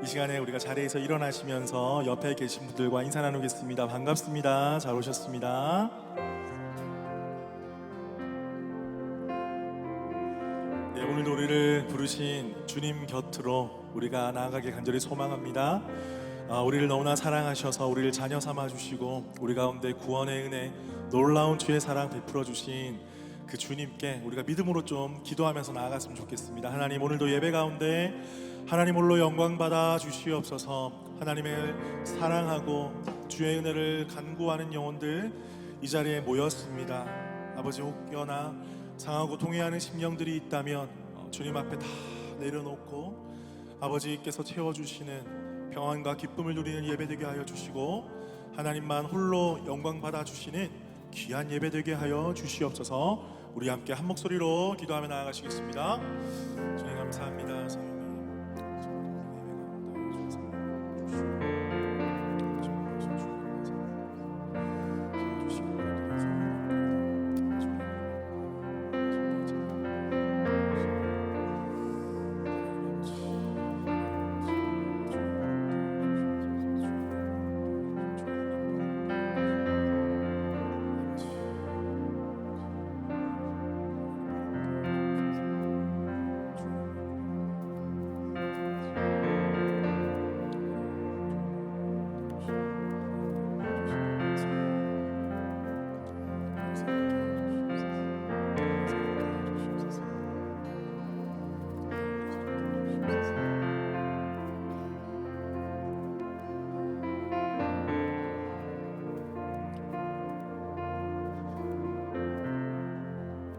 이 시간에 우리가 자리에서 일어나시면서 옆에 계신 분들과 인사 나누겠습니다. 반갑습니다. 잘 오셨습니다. 네, 오늘도 우리를 부르신 주님 곁으로 우리가 나아가길 간절히 소망합니다. 우리를 너무나 사랑하셔서 우리를 자녀 삼아 주시고 우리 가운데 구원의 은혜, 놀라운 주의 사랑 베풀어 주신 그 주님께 우리가 믿음으로 좀 기도하면서 나아갔으면 좋겠습니다. 하나님, 오늘도 예배 가운데 하나님 홀로 영광 받아 주시옵소서. 하나님을 사랑하고 주의 은혜를 간구하는 영혼들 이 자리에 모였습니다. 아버지, 혹여나 상하고 동해하는 심령들이 있다면 주님 앞에 다 내려놓고 아버지께서 채워주시는 평안과 기쁨을 누리는 예배되게 하여 주시고 하나님만 홀로 영광 받아 주시는 귀한 예배되게 하여 주시옵소서. 우리 함께 한 목소리로 기도하며 나아가시겠습니다. 주님 감사합니다.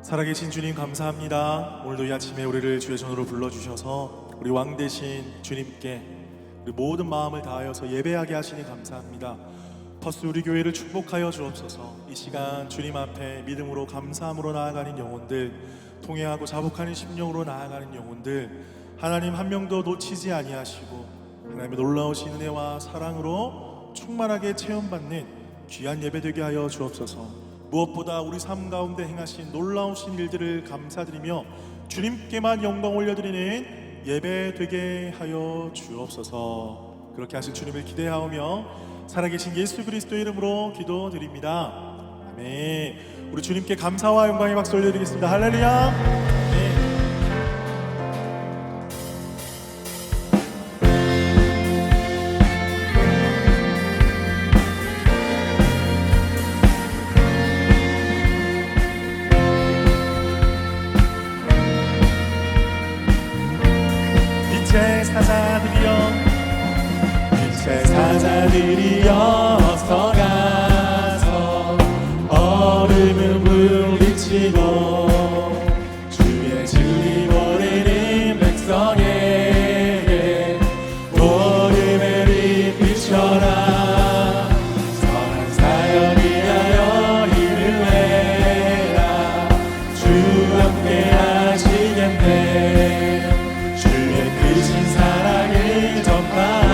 살아계신 주님 감사합니다. 오늘도 이 아침에 우리를 주의 전으로 불러주셔서 우리 왕 대신 주님께 우리 모든 마음을 다하여서 예배하게 하시니 감사합니다. 퍼스 우리 교회를 축복하여 주옵소서. 이 시간 주님 앞에 믿음으로 감사함으로 나아가는 영혼들, 통회하고 자복하는 심령으로 나아가는 영혼들, 하나님 한 명도 놓치지 아니하시고 하나님의 놀라우신 은혜와 사랑으로 충만하게 체험받는 귀한 예배되게 하여 주옵소서. 무엇보다 우리 삶 가운데 행하신 놀라우신 일들을 감사드리며 주님께만 영광 올려드리는 예배 되게 하여 주옵소서. 그렇게 하실 주님을 기대하오며 살아계신 예수 그리스도의 이름으로 기도드립니다. 아멘. 우리 주님께 감사와 영광의 박수 올려드리겠습니다. 할렐루야. 아멘. 빛의 사자들이여 어서 가서 어둠을 물리치고 주의 진리 모르는 백성에게 복음의 빛 비춰라. 선한 사역 위하여 일을 해라. 주 함께 하시겠네. 주의 크신 사랑을 전파하며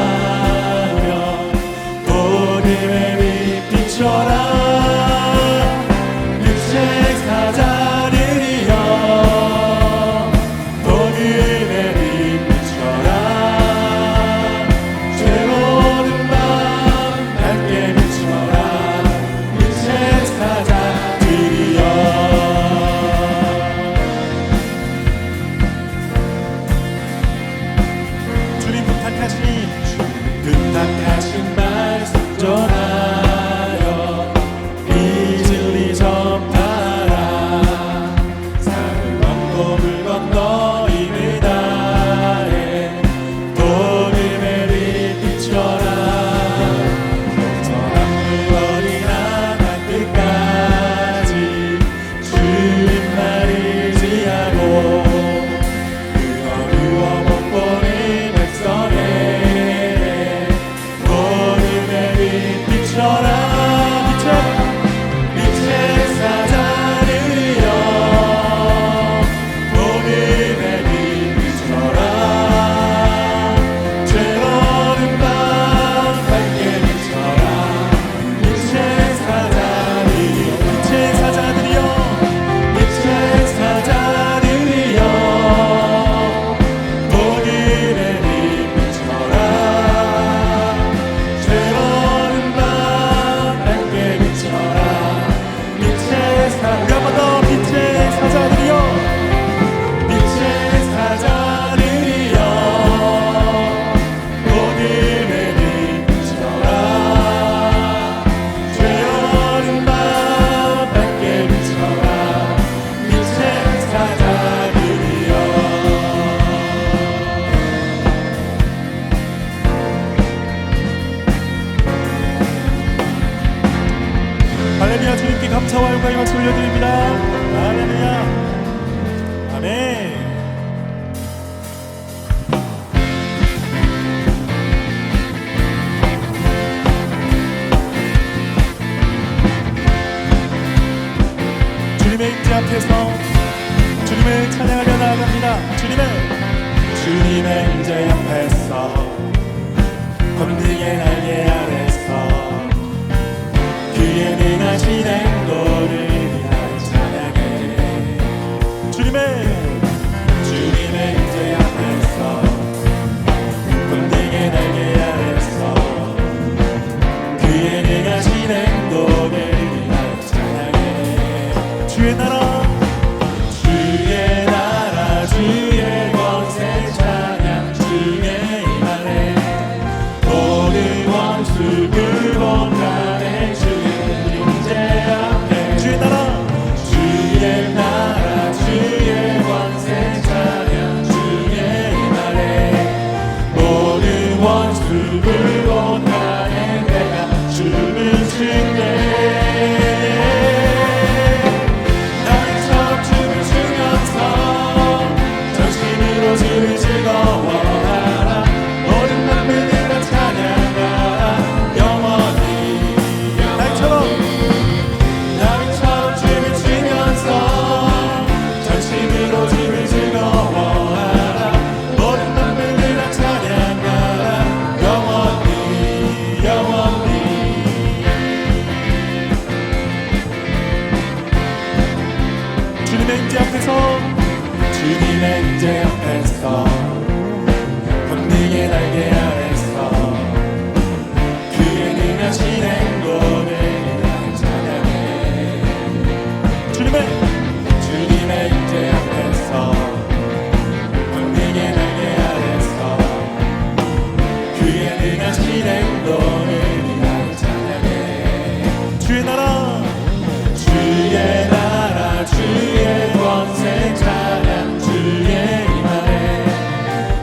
감사와 영광의 박수 올려드립니다. 할렐루야. 아멘. 주님의 임재 앞에서 주님을 찬양하며 나아갑니다. 주님의 임재 앞에서 권능의 날개 아래서 그의 능하신 행동을 위하여 찬양해. 주님의 임재 앞에서 권능의 날개 아래서 그의 능하신 행동을 위하여 찬양해. 주의 나라 주의 권세 찬양 주의 임하네. 모든 원수 불복하네. 주의 임재 앞에 주의 나라 주의 권세 찬양 주의 임하네. 모든 원수 불복하네. 내가 춤을 출때 주를 즐거워하라. 모든 만물들아 찬양하라. 영원히 나비처럼 춤을 추면서 전심으로 주를 즐거워하라. 모든 만물들아 찬양하라. 영원히 주님의 임재 앞에서 권능의 날개 아래서 그의 능하신 행동을 위하여 찬양해. 주님의 임재 앞에서 권능의 날개 아래서 그의 능하신 행동을 위하여 찬양해. 주의 나라 주의 권세 찬양 주의 임하네.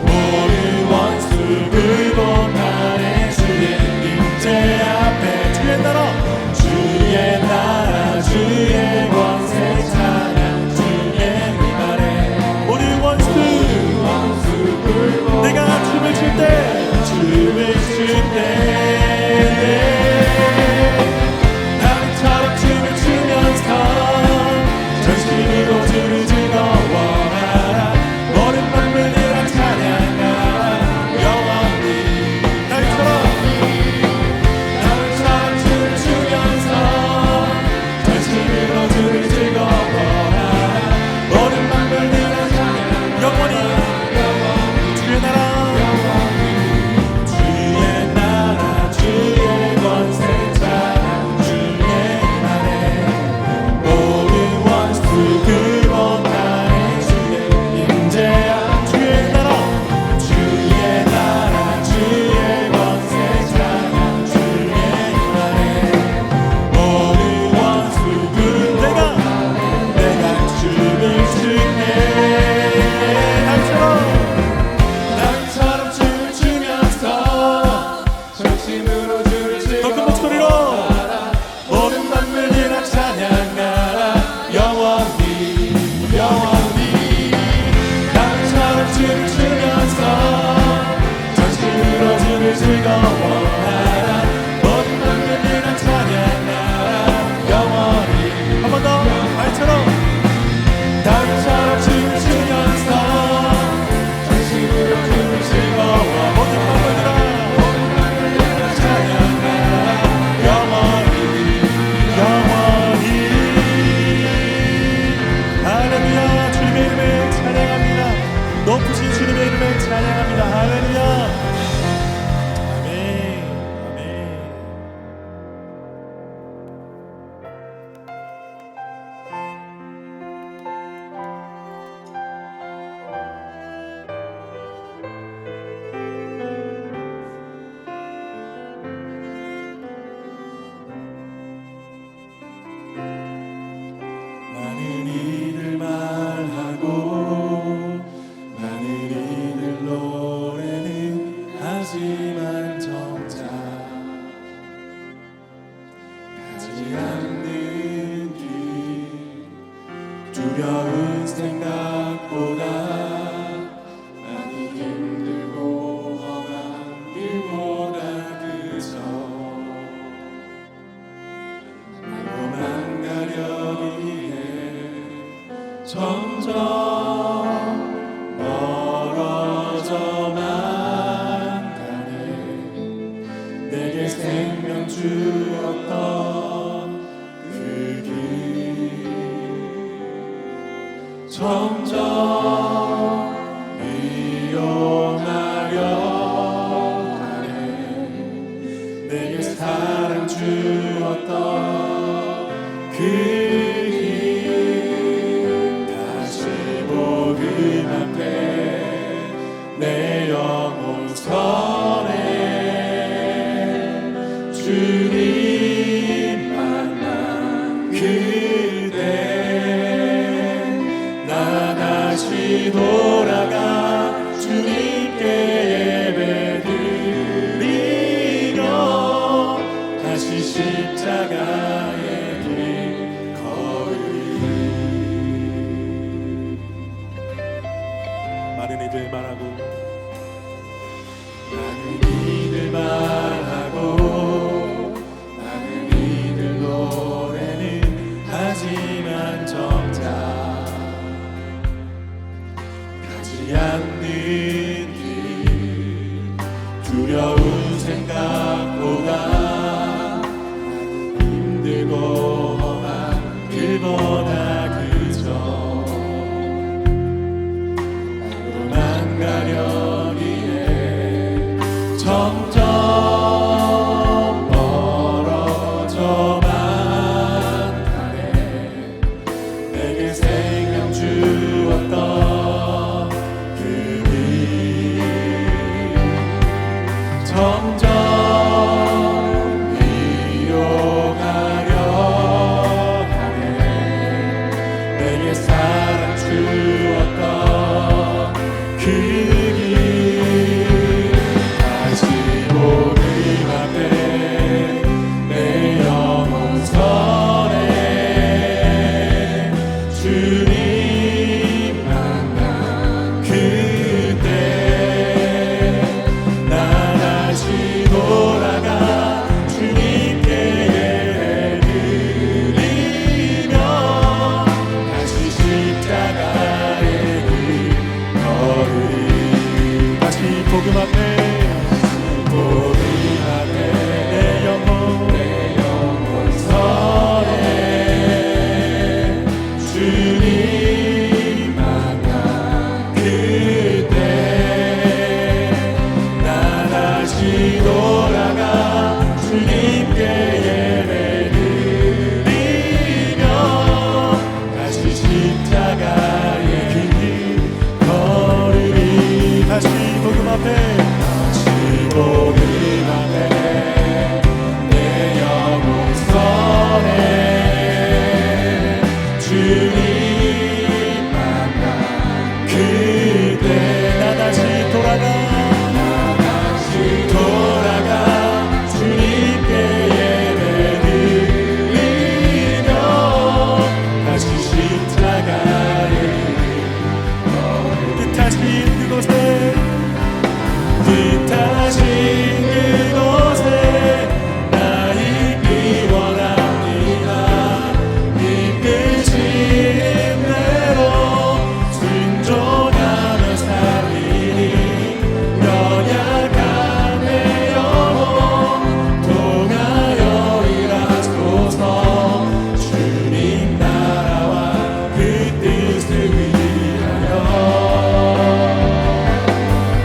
모든 원수 불복하네. 주의 임재 앞에 주의 나라 주의 권세 찬양 주의 임하네. 모든 원수 불복하네. 내가 춤을 출 때 나비처럼 춤을 추면서 전심으로 주를 즐거워하라. 모든 만물들아 찬양하라. 영원히 나비처럼 춤을 추면서 전심으로 주를 즐거워하라. 모든 만물들아 찬양하라. 영원히 주의 나라 주의 권세 찬양 주의 임하네. 모든 원수 불복하네. 주의 임재 주의 나라 주의 권세 찬양 주의 임하네. 모든 원수 불복하네. 내가 춤을 추네. 나비처럼 춤을 추면서 전심으로 주를 즐거워하라. 모든 만물들아 찬양하라. 영원히 나비처럼 춤을 추면서 전심으로 주를 즐거워하라. 모든 만물들아 찬양하라. 영원히 한 번 더 나비처럼 춤을 추면서 전심으로 주를 즐거워. 모든 만물들아 찬양하라. 영원히 할렐루야. 주님의 이름을 찬양합니다. 높으신 주님의 이름을 찬양합니다. 할렐루야. 아멘. 많은 이들 말하고 많은 이들 노래는 하지만 정작 가지 않는 두려운 생각보다 많이 힘들고 험한 길보다 그저 날로만 가려기에 점점 멀어져만 가네. 내게 생명 주었던 그 길 점점 이용하려 하네. 내게 사랑 주었던 그 길 다시 복음 앞에 내 영혼 선해. 주님 만난 그대 나 다시 돌아가 주님께 예배드리며 다시 십자가의 길 걸으리. 많은 이들 말하고 많은 이들 말하고 많은 이들 노래는 하지만 정작 가지 않는 길 두려운 생각보다 힘들고 험한 길보다 그저 나로만 가려기에 점점 멀어져만 가네. 내게 생명 주었던 그 길 점점 이용하려 하네. 내게 사랑 주었던 그 길 다시 복음 앞에 내 영혼 선해. 주님 만난 그때 나 다시 돌아가 주님께 예배드리며 다시 십자가의 길 걸으리. 다시 복음 앞에 복음 앞에 내 영혼 선해. 주님 만난 그때 나 다시 돌아가 주님께 예배드리며 다시 십자가의 길 걸으리. 다시 복음 앞에 다시 복음 앞에 내 영혼 선해. 주님 만난 그때 나 다시 돌아가 주님께 예배드리며 다시 십자가의 뜻하신 그곳에 나 있기 원합니다. 이끄신 대로 순종하며 살리니 연약한 내 영혼 통하여 일하소서. 주님 나라와 그 뜻을 위하여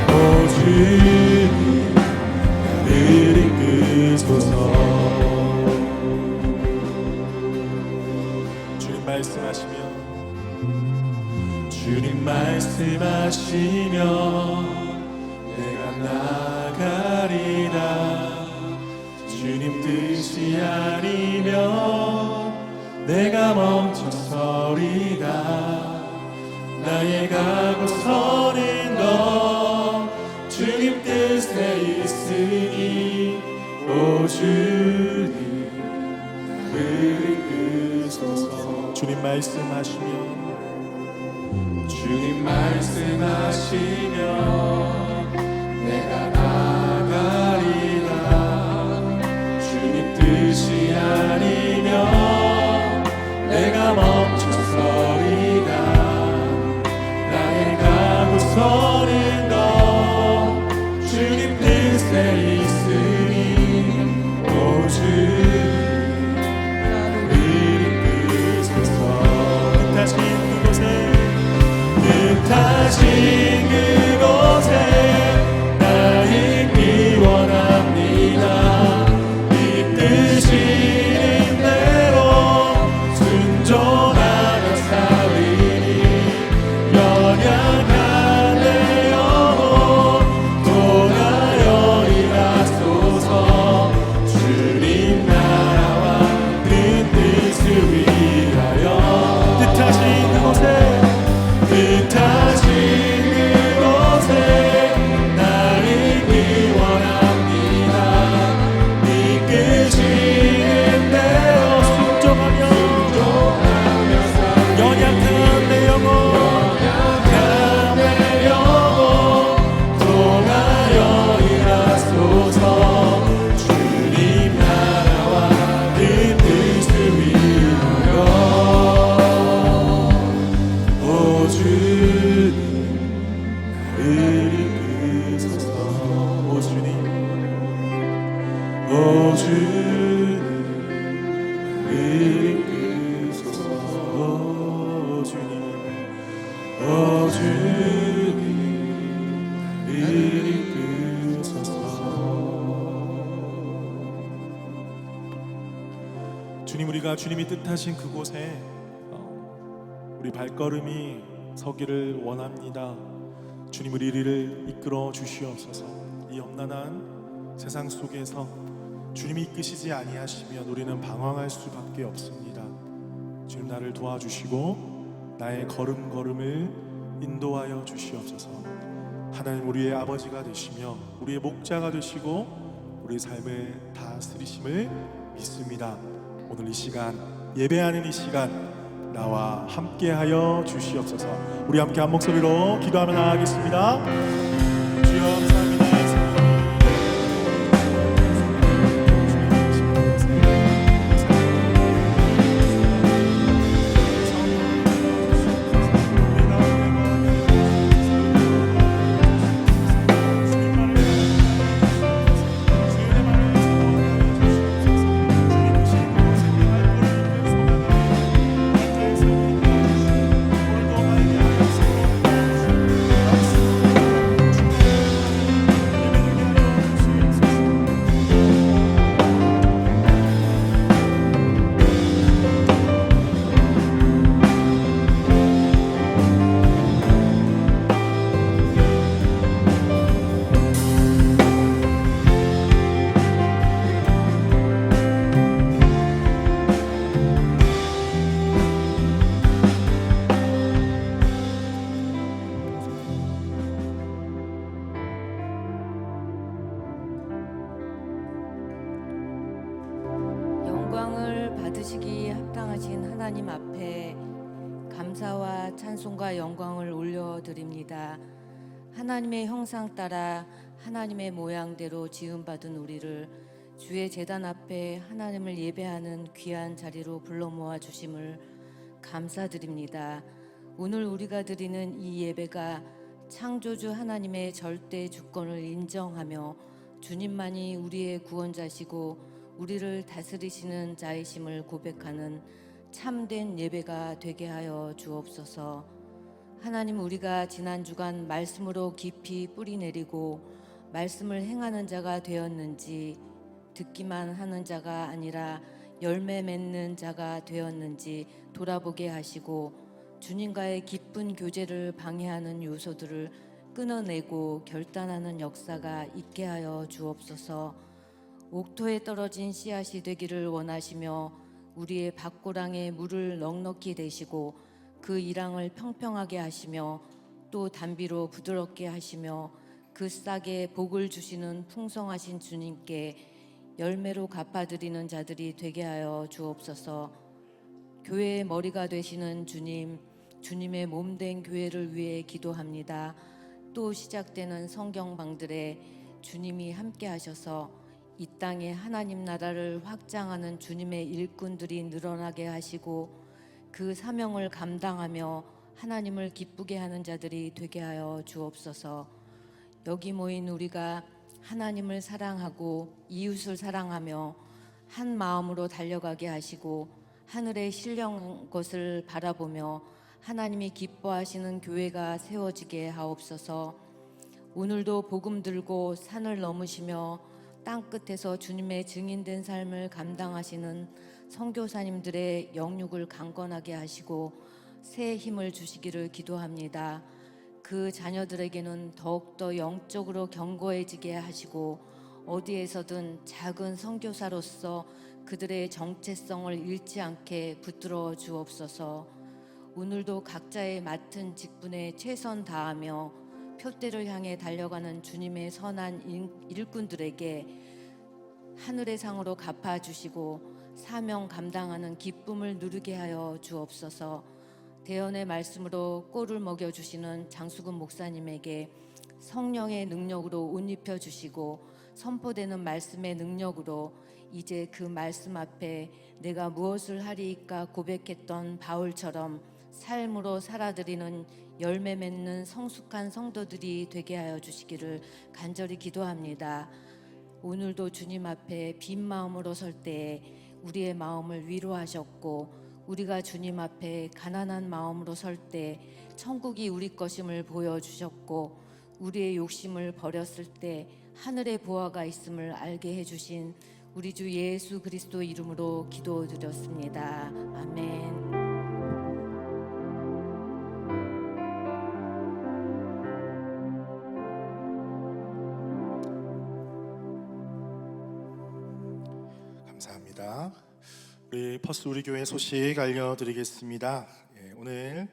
오 주님 나를 이끄소서. 주님 말씀하시며 내가 나가리라. 주님 뜻이 아니면 내가 멈춰서리다. 나의 가고 서는 것 주님 뜻에 있으니 오 주님 나를 이끄소서. 주님 말씀하시며 주님 말씀하시면 내가 나가리라. 주님 뜻이 아니면 내가 멈춰서리다. 나의 가고서는 것 주님 뜻에 있으니 오 주님 나를 이끄소서. 뜻하신 그곳에 뜻하신 그곳에 나 있기 원합니다. 이끄시는 대로 순종하며 살리니 연약한 내 영혼 돌아여 일하소서. 주님 나라와 그 뜻을 위하여 뜻하신 그곳에 뜻하신 그곳에 나 있기 원합니다. 이끄시는 대로 순종하며 연약한 내 영혼 통하여 일하소서. 주님 나라와 그 뜻을 위하여 오 주님 나를 이끄소서. 오 주님 오 주님 나를 이끄소서. 오 주님 오 주님 나를 이끄소서. 주님, 우리가 주님이 뜻하신 그곳에 우리 발걸음이 서기를 원합니다. 주님, 우리를 이끌어 주시옵소서. 이 험난한 세상 속에서 주님이 이끄시지 아니하시면 우리는 방황할 수밖에 없습니다. 주님, 나를 도와주시고 나의 걸음걸음을 인도하여 주시옵소서. 하나님, 우리의 아버지가 되시며 우리의 목자가 되시고 우리 삶을 다스리심을 믿습니다. 오늘 이 시간, 예배하는 이 시간 나와 함께하여 주시옵소서. 우리 함께 한 목소리로 기도하며 나아가겠습니다. 주여 감사합니다. 영광을 받으시기 합당하신 하나님 앞에 감사와 찬송과 영광을 올려드립니다. 하나님의 형상 따라 하나님의 모양대로 지음받은 우리를 주의 제단 앞에 하나님을 예배하는 귀한 자리로 불러 모아 주심을 감사드립니다. 오늘 우리가 드리는 이 예배가 창조주 하나님의 절대 주권을 인정하며 주님만이 우리의 구원자시고 우리를 다스리시는 자이심을 고백하는 참된 예배가 되게 하여 주옵소서. 하나님, 우리가 지난 주간 말씀으로 깊이 뿌리 내리고 말씀을 행하는 자가 되었는지, 듣기만 하는 자가 아니라 열매 맺는 자가 되었는지 돌아보게 하시고 주님과의 기쁜 교제를 방해하는 요소들을 끊어내고 결단하는 역사가 있게 하여 주옵소서. 옥토에 떨어진 씨앗이 되기를 원하시며 우리의 밭고랑에 물을 넉넉히 대시고 그 이랑을 평평하게 하시며 또 단비로 부드럽게 하시며 그 싹에 복을 주시는 풍성하신 주님께 열매로 갚아드리는 자들이 되게 하여 주옵소서. 교회의 머리가 되시는 주님, 주님의 몸된 교회를 위해 기도합니다. 또 시작되는 성경방들에 주님이 함께 하셔서 이 땅에 하나님 나라를 확장하는 주님의 일꾼들이 늘어나게 하시고 그 사명을 감당하며 하나님을 기쁘게 하는 자들이 되게 하여 주옵소서. 여기 모인 우리가 하나님을 사랑하고 이웃을 사랑하며 한 마음으로 달려가게 하시고 하늘의 신령 것을 바라보며 하나님이 기뻐하시는 교회가 세워지게 하옵소서. 오늘도 복음 들고 산을 넘으시며 땅 끝에서 주님의 증인된 삶을 감당하시는 선교사님들의 영육을 강건하게 하시고 새 힘을 주시기를 기도합니다. 그 자녀들에게는 더욱더 영적으로 견고해지게 하시고 어디에서든 작은 선교사로서 그들의 정체성을 잃지 않게 붙들어 주옵소서. 오늘도 각자의 맡은 직분에 최선 다하며 표대를 향해 달려가는 주님의 선한 일꾼들에게 하늘의 상으로 갚아주시고 사명 감당하는 기쁨을 누리게 하여 주옵소서. 대언의 말씀으로 꼴을 먹여주시는 장수근 목사님에게 성령의 능력으로 옷 입혀주시고 선포되는 말씀의 능력으로 이제 그 말씀 앞에 내가 무엇을 하리이까 고백했던 바울처럼 삶으로 살아드리는 열매 맺는 성숙한 성도들이 되게 하여 주시기를 간절히 기도합니다. 오늘도 주님 앞에 빈 마음으로 설 때에 우리의 마음을 위로하셨고 우리가 주님 앞에 가난한 마음으로 설 때 천국이 우리 것임을 보여주셨고 우리의 욕심을 버렸을 때 하늘의 보화가 있음을 알게 해주신 우리 주 예수 그리스도 이름으로 기도드렸습니다. 아멘. 감사합니다. 우리 퍼스 우리 교회 소식 알려드리겠습니다. 오늘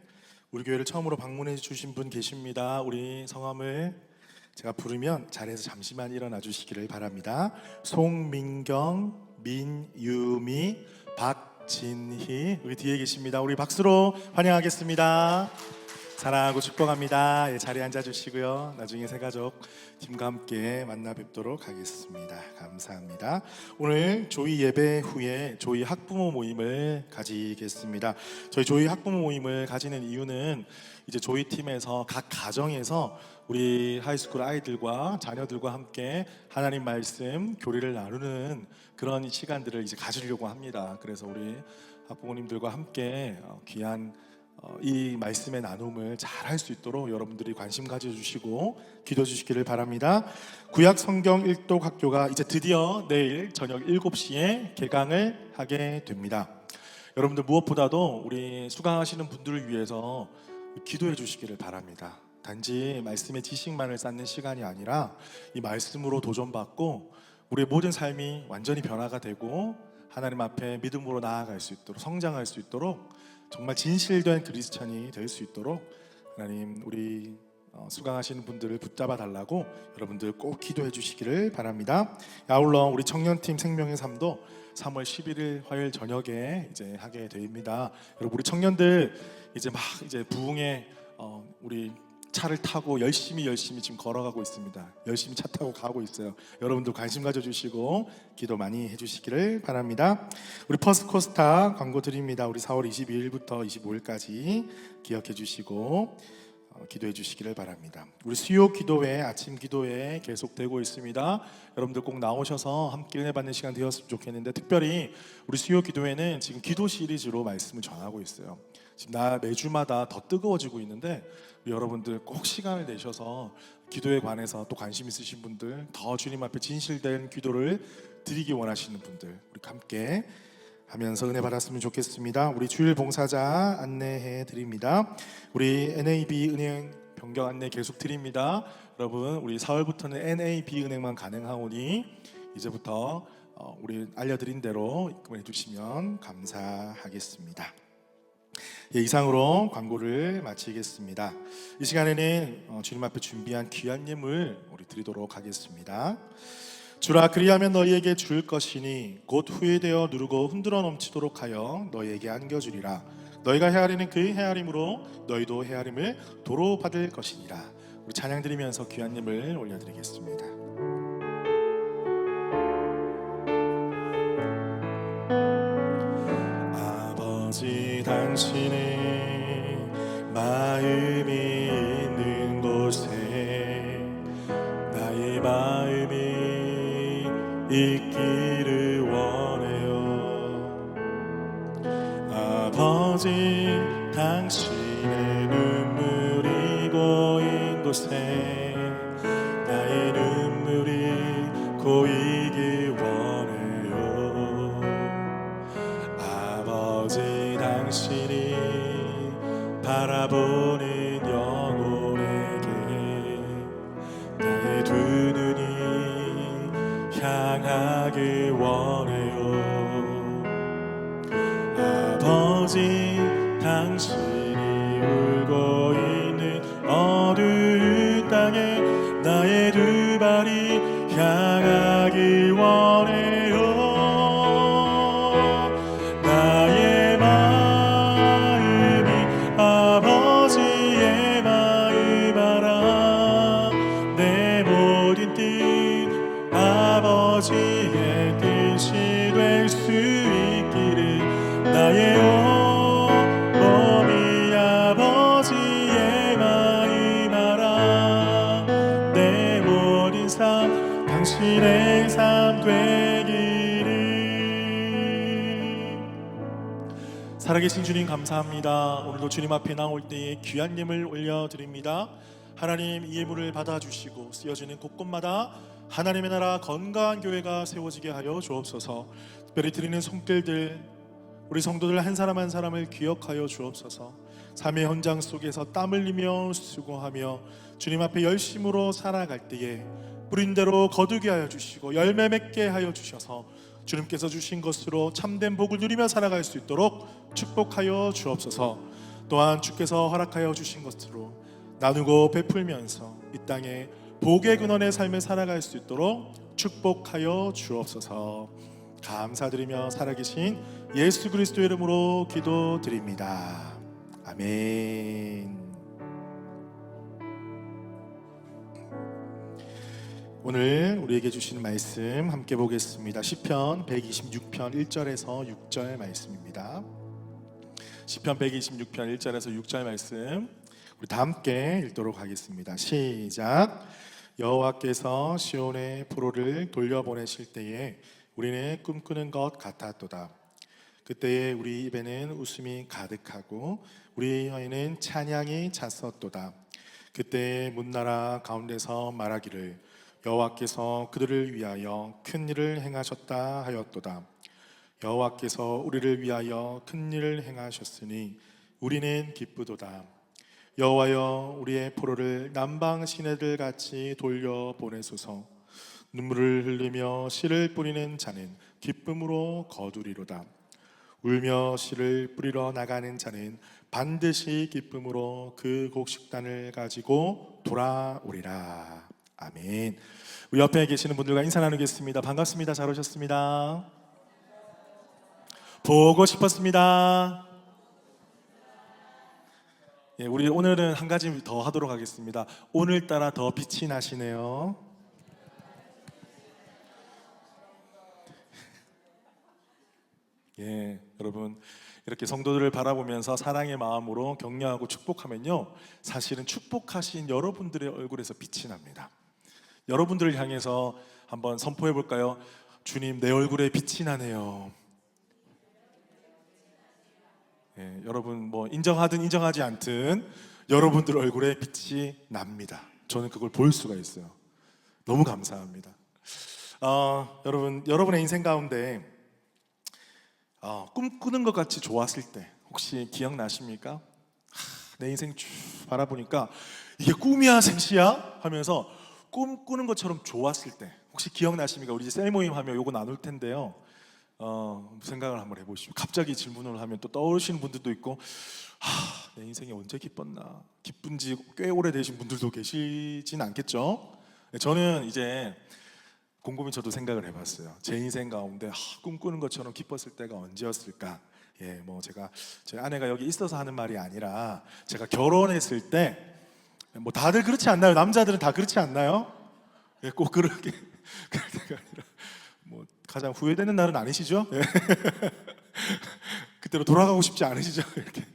우리 교회를 처음으로 방문해 주신 분 계십니다. 우리 성함을 제가 부르면 자리에서 잠시만 일어나 주시기를 바랍니다. 송민경, 민유미, 박진희 우리 뒤에 계십니다. 우리 박수로 환영하겠습니다. 사랑하고 축복합니다. 자리에 앉아주시고요. 나중에 새가족 팀과 함께 만나 뵙도록 하겠습니다. 감사합니다. 오늘 조이 예배 후에 조이 학부모 모임을 가지겠습니다. 저희 조이 학부모 모임을 가지는 이유는 이제 조이 팀에서 각 가정에서 우리 하이스쿨 아이들과 자녀들과 함께 하나님 말씀 교리를 나누는 그런 시간들을 이제 가지려고 합니다. 그래서 우리 학부모님들과 함께 귀한 이 말씀의 나눔을 잘 할 수 있도록 여러분들이 관심 가져주시고 기도해 주시기를 바랍니다. 구약 성경 일독 학교가 이제 드디어 내일 저녁 7시에 개강을 하게 됩니다. 여러분들 무엇보다도 우리 수강하시는 분들을 위해서 기도해 주시기를 바랍니다. 단지 말씀의 지식만을 쌓는 시간이 아니라 이 말씀으로 도전받고 우리의 모든 삶이 완전히 변화가 되고 하나님 앞에 믿음으로 나아갈 수 있도록 성장할 수 있도록 정말 진실된 그리스찬이 될 수 있도록 하나님 우리 수강하시는 분들을 붙잡아 달라고 여러분들 꼭 기도해 주시기를 바랍니다. 아울러 우리 청년팀 생명의 삶도 3월 11일 화요일 저녁에 이제 하게 됩니다. 여러분 우리 청년들 이제 막 이제 부흥에 우리 차를 타고 열심히 지금 걸어가고 있습니다. 열심히 차 타고 가고 있어요. 여러분들 관심 가져주시고 기도 많이 해주시기를 바랍니다. 우리 퍼스코스타 광고 드립니다. 우리 4월 22일부터 25일까지 기억해 주시고 기도해 주시기를 바랍니다. 우리 수요 기도회, 아침 기도회 계속되고 있습니다. 여러분들 꼭 나오셔서 함께 은혜 받는 시간 되었으면 좋겠는데 특별히 우리 수요 기도회는 지금 기도 시리즈로 말씀을 전하고 있어요. 지금 매주마다 더 뜨거워지고 있는데 여러분들 꼭 시간을 내셔서 기도에 관해서 또 관심 있으신 분들, 더 주님 앞에 진실된 기도를 드리기 원하시는 분들 우리 함께 하면서 은혜 받았으면 좋겠습니다. 우리 주일 봉사자 안내해 드립니다. 우리 NAB 은행 변경 안내 계속 드립니다. 여러분 우리 4월부터는 NAB 은행만 가능하오니 이제부터 우리 알려드린 대로 입금해 주시면 감사하겠습니다. 이상으로 광고를 마치겠습니다. 이 시간에는 주님 앞에 준비한 귀한 예물 우리 드리도록 하겠습니다. 주라 그리하면 너희에게 줄 것이니 곧 후회되어 누르고 흔들어 넘치도록 하여 너희에게 안겨주리라. 너희가 헤아리는 그의 헤아림으로 너희도 헤아림을 도로 받을 것이니라. 우리 찬양 드리면서 귀한님을 올려드리겠습니다. 아버지, 당신의 마음이 있는 곳에 나의 마음이 있기를 원해요. 아버지, 당신의 눈물이 고인 곳에 나의 눈물이 고이길 원해요. 아버지, 당신이 바라보는 영혼에게 나의 두 눈이 향하길 원해요. 아버지, 당신이 울고 있는 어두운 땅에 나의 두 발이 향하길 원해요. 나의 마음이 아버지의 마음 알아. 내 모든 뜻 아버지의 뜻이 될 수 있기를. 나의 온몸이 아버지의 마음 알아. 내 모든 삶 당신의 삶 되기를. 살아계신 주님 감사합니다. 오늘도 주님 앞에 나올 때에 귀한 예물 올려드립니다. 하나님, 이 예물을 받아주시고 쓰여지는 곳곳마다 하나님의 나라 건강한 교회가 세워지게 하여 주옵소서. 특별히 드리는 손길들, 우리 성도들 한 사람 한 사람을 기억하여 주옵소서. 삶의 현장 속에서 땀 흘리며 수고하며 주님 앞에 열심으로 살아갈 때에 뿌린 대로 거두게 하여 주시고 열매 맺게 하여 주셔서 주님께서 주신 것으로 참된 복을 누리며 살아갈 수 있도록 축복하여 주옵소서. 또한 주께서 허락하여 주신 것으로 나누고 베풀면서 이 땅에 복의 근원의 삶을 살아갈 수 있도록 축복하여 주옵소서. 감사드리며 살아계신 예수 그리스도 이름으로 기도드립니다. 아멘. 오늘 우리에게 주신 말씀 함께 보겠습니다. 시편 126편 1절에서 6절 말씀입니다. 시편 126편 1절에서 6절 말씀 우리 다 함께 읽도록 하겠습니다. 시작. 여호와께서 시온의 포로를 돌려보내실 때에 우리는 꿈꾸는 것 같았도다. 그때에 우리 입에는 웃음이 가득하고 우리 혀에는 찬양이 찼었도다. 그때에 문나라 가운데서 말하기를 여호와께서 그들을 위하여 큰 일을 행하셨다 하였도다. 여호와께서 우리를 위하여 큰 일을 행하셨으니 우리는 기쁘도다. 여호와여, 우리의 포로를 남방 시내들 같이 돌려보내소서. 눈물을 흘리며 씨를 뿌리는 자는 기쁨으로 거두리로다. 울며 씨를 뿌리러 나가는 자는 반드시 기쁨으로 그 곡식단을 가지고 돌아오리라. 아멘. 우리 옆에 계시는 분들과 인사 나누겠습니다. 반갑습니다. 잘 오셨습니다. 보고 싶었습니다. 예, 우리 오늘은 한 가지 더 하도록 하겠습니다. 오늘따라 더 빛이 나시네요. 예, 여러분 이렇게 성도들을 바라보면서 사랑의 마음으로 격려하고 축복하면요, 사실은 축복하신 여러분들의 얼굴에서 빛이 납니다. 여러분들을 향해서 한번 선포해 볼까요? 주님, 내 얼굴에 빛이 나네요. 예, 여러분 뭐 인정하든 인정하지 않든 여러분들 얼굴에 빛이 납니다. 저는 그걸 볼 수가 있어요. 너무 감사합니다. 여러분, 여러분의 인생 가운데 꿈꾸는 것 같이 좋았을 때 혹시 기억나십니까? 내 인생 쭉 바라보니까 이게 꿈이야 생시야 하면서 꿈꾸는 것처럼 좋았을 때 혹시 기억나십니까? 우리 이제 셀 모임 하면 요거 나눌 텐데요. 생각을 한번 해보시죠. 갑자기 질문을 하면 또 떠오르시는 분들도 있고, 내 인생이 언제 기뻤나? 기쁜지 꽤 오래되신 분들도 계시진 않겠죠? 저는 이제 곰곰이 저도 생각을 해봤어요. 제 인생 가운데 꿈꾸는 것처럼 기뻤을 때가 언제였을까? 예, 뭐 제가 저희 아내가 여기 있어서 하는 말이 아니라 제가 결혼했을 때 뭐 다들 그렇지 않나요? 남자들은 다 그렇지 않나요? 예, 꼭 그렇게 그럴 때가 아니라 뭐 가장 후회되는 날은 아니시죠? 예. 그때로 돌아가고 싶지 않으시죠? 이렇게.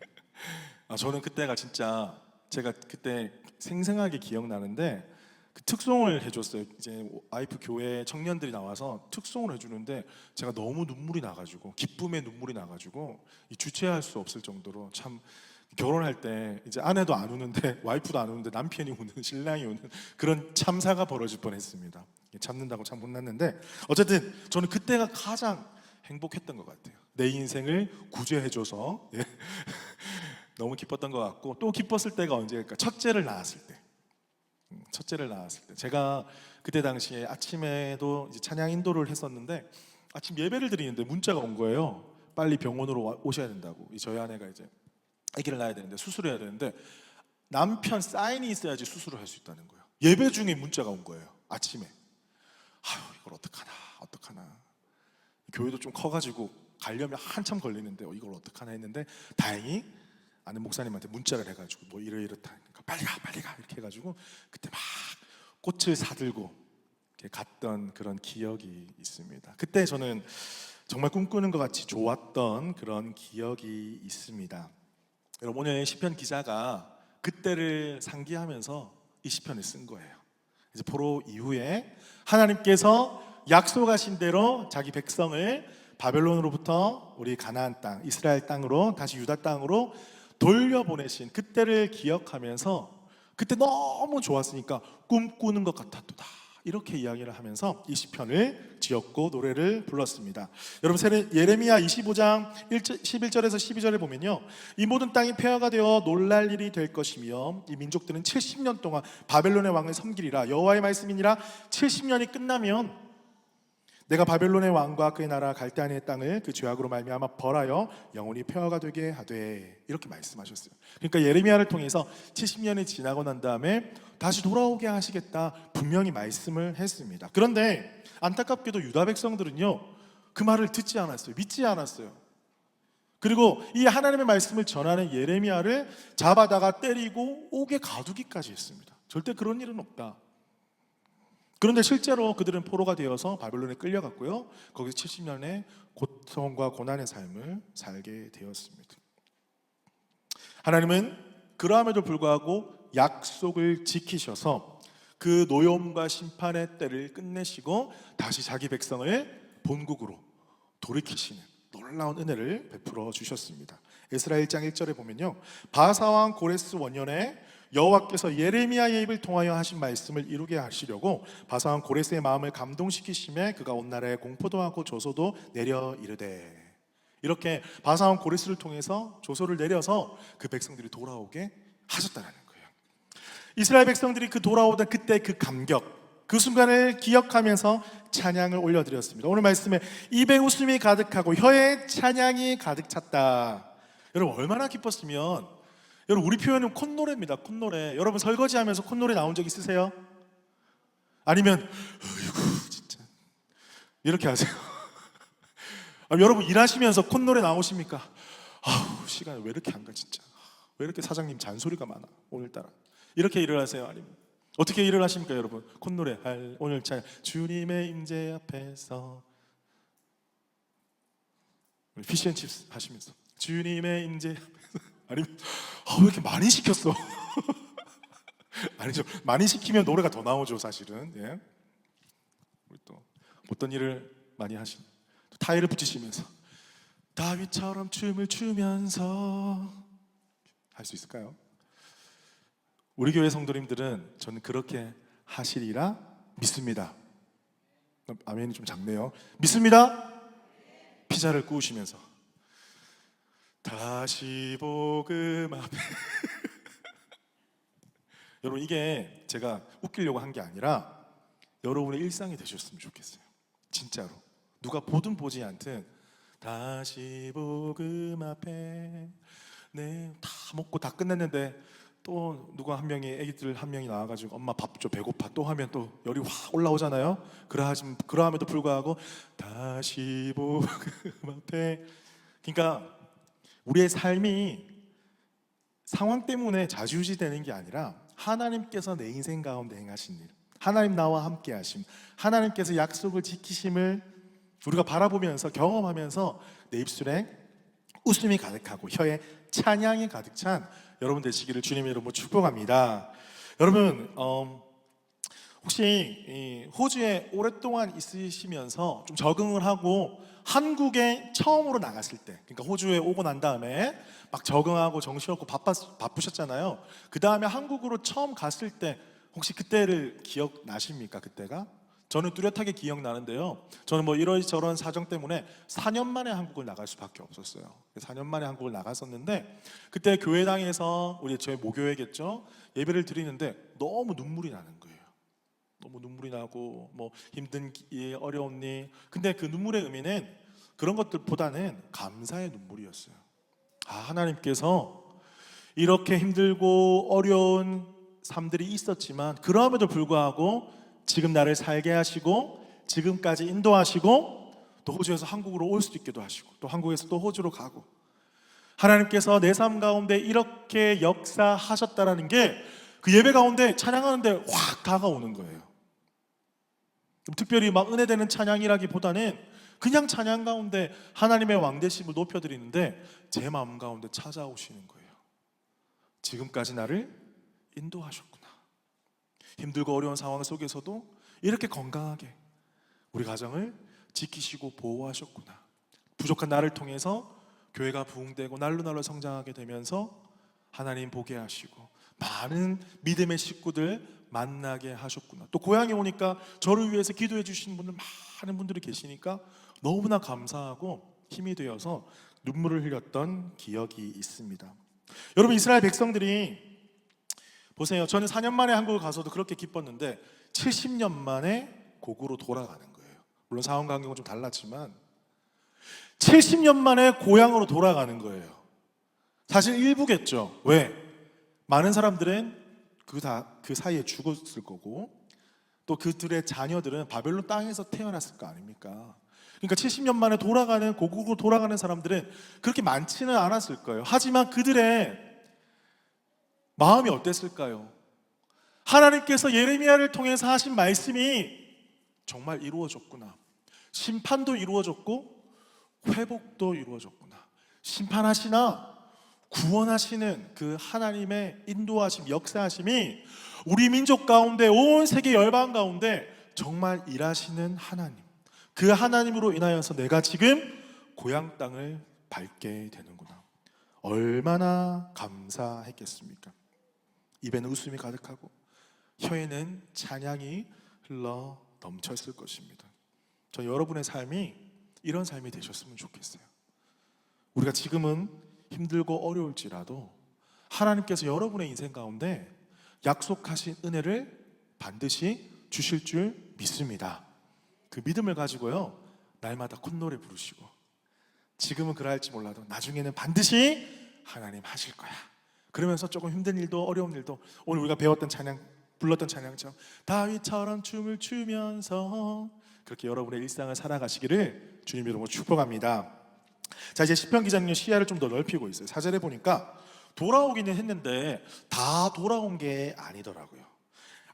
저는 그때가 진짜 제가 그때 생생하게 기억나는데 그 특송을 해줬어요. 이제 와이프 교회 청년들이 나와서 특송을 해주는데 제가 너무 눈물이 나가지고 기쁨의 눈물이 나가지고 주체할 수 없을 정도로 참 결혼할 때 이제 아내도 안 우는데 와이프도 안 우는데 남편이 우는 신랑이 우는 그런 참사가 벌어질 뻔했습니다. 참는다고 참 혼났는데 어쨌든 저는 그때가 가장 행복했던 것 같아요. 내 인생을 구제해줘서 예. 너무 기뻤던 것 같고 또 기뻤을 때가 언제일까? 첫째를 낳았을 때. 첫째를 낳았을 때 제가 그때 당시에 아침에도 이제 찬양 인도를 했었는데 아침 예배를 드리는데 문자가 온 거예요. 빨리 병원으로 오셔야 된다고. 저희 아내가 이제 아기를 낳아야 되는데 수술해야 되는데 남편 사인이 있어야지 수술을 할 수 있다는 거예요. 예배 중에 문자가 온 거예요. 아침에. 아유 이걸 어떡하나. 교회도 좀 커가지고 가려면 한참 걸리는데 이걸 어떡하나 했는데 다행히 아는 목사님한테 문자를 해가지고 뭐 이렇다니까 빨리 가 이렇게 해가지고 그때 막 꽃을 사들고 이렇게 갔던 그런 기억이 있습니다. 그때 저는 정말 꿈꾸는 것 같이 좋았던 그런 기억이 있습니다. 여러분 오늘 시편 기자가 그때를 상기하면서 이 시편을 쓴 거예요. 이제 포로 이후에 하나님께서 약속하신 대로 자기 백성을 바벨론으로부터 우리 가나안 땅, 이스라엘 땅으로 다시 유다 땅으로 돌려보내신 그때를 기억하면서 그때 너무 좋았으니까 꿈꾸는 것 같았도다 이렇게 이야기를 하면서 이 시편을 지었고 노래를 불렀습니다. 여러분 예레미야 25장 11절에서 12절에 보면요 이 모든 땅이 폐허가 되어 놀랄 일이 될 것이며 이 민족들은 70년 동안 바벨론의 왕을 섬기리라. 여호와의 말씀이니라. 70년이 끝나면 내가 바벨론의 왕과 그의 나라 갈대아니의 땅을 그 죄악으로 말미암아 벌하여 영원히 폐허가 되게 하되 이렇게 말씀하셨어요. 그러니까 예레미야를 통해서 70년이 지나고 난 다음에 다시 돌아오게 하시겠다 분명히 말씀을 했습니다. 그런데 안타깝게도 유다 백성들은요 그 말을 듣지 않았어요. 믿지 않았어요. 그리고 이 하나님의 말씀을 전하는 예레미야를 잡아다가 때리고 옥에 가두기까지 했습니다. 절대 그런 일은 없다. 그런데 실제로 그들은 포로가 되어서 바벨론에 끌려갔고요. 거기서 70년의 고통과 고난의 삶을 살게 되었습니다. 하나님은 그러함에도 불구하고 약속을 지키셔서 그 노여움과 심판의 때를 끝내시고 다시 자기 백성을 본국으로 돌이키시는 놀라운 은혜를 베풀어 주셨습니다. 에스라 1장 1절에 보면요 바사왕 고레스 원년에 여호와께서 예레미야의 입을 통하여 하신 말씀을 이루게 하시려고 바사왕 고레스의 마음을 감동시키심에 그가 온 나라에 공포도 하고 조소도 내려 이르되 이렇게 바사왕 고레스를 통해서 조소를 내려서 그 백성들이 돌아오게 하셨다는 거예요. 이스라엘 백성들이 그 돌아오던 그때 그 감격 그 순간을 기억하면서 찬양을 올려드렸습니다. 오늘 말씀에 입에 웃음이 가득하고 혀에 찬양이 가득 찼다. 여러분 얼마나 기뻤으면 여러분 우리 표현은 콧노래입니다. 콧노래. 여러분 설거지하면서 콧노래 나온 적 있으세요? 아니면 어이구 진짜 이렇게 하세요? 여러분 일하시면서 콧노래 나오십니까? 아우 시간이 왜 이렇게 안 가 진짜 왜 이렇게 사장님 잔소리가 많아 오늘따라 이렇게 일을 하세요? 아니면 어떻게 일을 하십니까 여러분? 콧노래 할 오늘 찬양 주님의 임재 앞에서 피시앤칩스 하시면서 주님의 임재 앞에서 아니면 왜 이렇게 많이 시켰어? 아니죠. 많이 시키면 노래가 더 나오죠 사실은. 예. 우리 또 어떤 일을 많이 하신 타이를 붙이시면서 다윗처럼 춤을 추면서 할 수 있을까요? 우리 교회 성도님들은 저는 그렇게 하시리라 믿습니다. 아멘이 좀 작네요. 믿습니다. 피자를 구우시면서 다시 복음 앞에 여러분 이게 제가 웃기려고 한 게 아니라 여러분의 일상이 되셨으면 좋겠어요. 진짜로 누가 보든 보지 않든 다시 복음 앞에 네 다 먹고 다 끝냈는데 또 누가 한 명이 애기들 한 명이 나와가지고 엄마 밥 줘 배고파 또 하면 또 열이 확 올라오잖아요. 그러함에도 불구하고 다시 복음 앞에 그러니까 우리의 삶이 상황 때문에 좌지우지되는 게 아니라 하나님께서 내 인생 가운데 행하신 일, 하나님 나와 함께 하심, 하나님께서 약속을 지키심을 우리가 바라보면서 경험하면서 내 입술에 웃음이 가득하고 혀에 찬양이 가득 찬 여러분 되시기를 주님의 이름으로 축복합니다. 여러분 혹시 이 호주에 오랫동안 있으시면서 좀 적응을 하고 한국에 처음으로 나갔을 때, 그러니까 호주에 오고 난 다음에 막 적응하고 정신없고 바쁘셨잖아요. 그 다음에 한국으로 처음 갔을 때 혹시 그때를 기억나십니까? 그때가? 저는 뚜렷하게 기억나는데요. 저는 뭐 이러저런 사정 때문에 4년 만에 한국을 나갈 수밖에 없었어요. 4년 만에 한국을 나갔었는데 그때 교회당에서 우리 저희 모교회겠죠? 예배를 드리는데 너무 눈물이 나는 거예요. 너무 눈물이 나고 뭐 힘든 일, 어려운 일. 근데 그 눈물의 의미는 그런 것들보다는 감사의 눈물이었어요. 하나님께서 이렇게 힘들고 어려운 삶들이 있었지만 그럼에도 불구하고 지금 나를 살게 하시고 지금까지 인도하시고 또 호주에서 한국으로 올 수도 있기도 하시고 또 한국에서 또 호주로 가고 하나님께서 내 삶 가운데 이렇게 역사하셨다라는 게 그 예배 가운데 찬양하는데 확 다가오는 거예요. 특별히 막 은혜되는 찬양이라기보다는 그냥 찬양 가운데 하나님의 왕되심을 높여드리는데 제 마음 가운데 찾아오시는 거예요. 지금까지 나를 인도하셨구나. 힘들고 어려운 상황 속에서도 이렇게 건강하게 우리 가정을 지키시고 보호하셨구나. 부족한 나를 통해서 교회가 부흥되고 날로 성장하게 되면서 하나님 보게 하시고 많은 믿음의 식구들 만나게 하셨구나. 또 고향에 오니까 저를 위해서 기도해 주시는 분들 많은 분들이 계시니까 너무나 감사하고 힘이 되어서 눈물을 흘렸던 기억이 있습니다. 여러분, 이스라엘 백성들이 보세요. 저는 4년 만에 한국을 가서도 그렇게 기뻤는데 70년 만에 고국으로 돌아가는 거예요. 물론 상황 환경은 좀 달랐지만 70년 만에 고향으로 돌아가는 거예요. 사실 일부겠죠. 왜? 많은 사람들은 그 사이에 죽었을 거고 또 그들의 자녀들은 바벨론 땅에서 태어났을 거 아닙니까? 그러니까 70년 만에 돌아가는 고국으로 돌아가는 사람들은 그렇게 많지는 않았을 거예요. 하지만 그들의 마음이 어땠을까요? 하나님께서 예레미야를 통해서 하신 말씀이 정말 이루어졌구나. 심판도 이루어졌고 회복도 이루어졌구나. 심판하시나 구원하시는 그 하나님의 인도하심, 역사하심이 우리 민족 가운데 온 세계 열방 가운데 정말 일하시는 하나님, 그 하나님으로 인하여서 내가 지금 고향 땅을 밟게 되는구나. 얼마나 감사했겠습니까? 입에는 웃음이 가득하고 혀에는 찬양이 흘러 넘쳤을 것입니다. 저 여러분의 삶이 이런 삶이 되셨으면 좋겠어요. 우리가 지금은 힘들고 어려울지라도 하나님께서 여러분의 인생 가운데 약속하신 은혜를 반드시 주실 줄 믿습니다. 그 믿음을 가지고요, 날마다 콧노래 부르시고 지금은 그럴지 몰라도 나중에는 반드시 하나님 하실 거야. 그러면서 조금 힘든 일도 어려운 일도 오늘 우리가 배웠던 찬양, 불렀던 찬양처럼 다윗처럼 춤을 추면서 그렇게 여러분의 일상을 살아가시기를 주님 이름으로 축복합니다. 자, 이제 시편 기자님 시야를 좀 더 넓히고 있어요. 4절에 보니까 돌아오기는 했는데 다 돌아온 게 아니더라고요.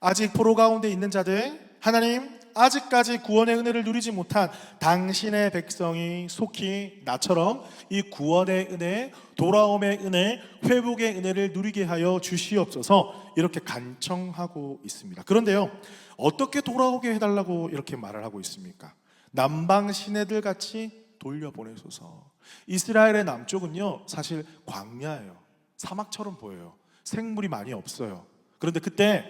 아직 포로 가운데 있는 자들, 하나님 아직까지 구원의 은혜를 누리지 못한 당신의 백성이 속히 나처럼 이 구원의 은혜, 돌아옴의 은혜, 회복의 은혜를 누리게 하여 주시옵소서 이렇게 간청하고 있습니다. 그런데요, 어떻게 돌아오게 해달라고 이렇게 말을 하고 있습니까? 남방 시내들 같이 돌려보내소서. 이스라엘의 남쪽은요 사실 광야예요. 사막처럼 보여요. 생물이 많이 없어요. 그런데 그때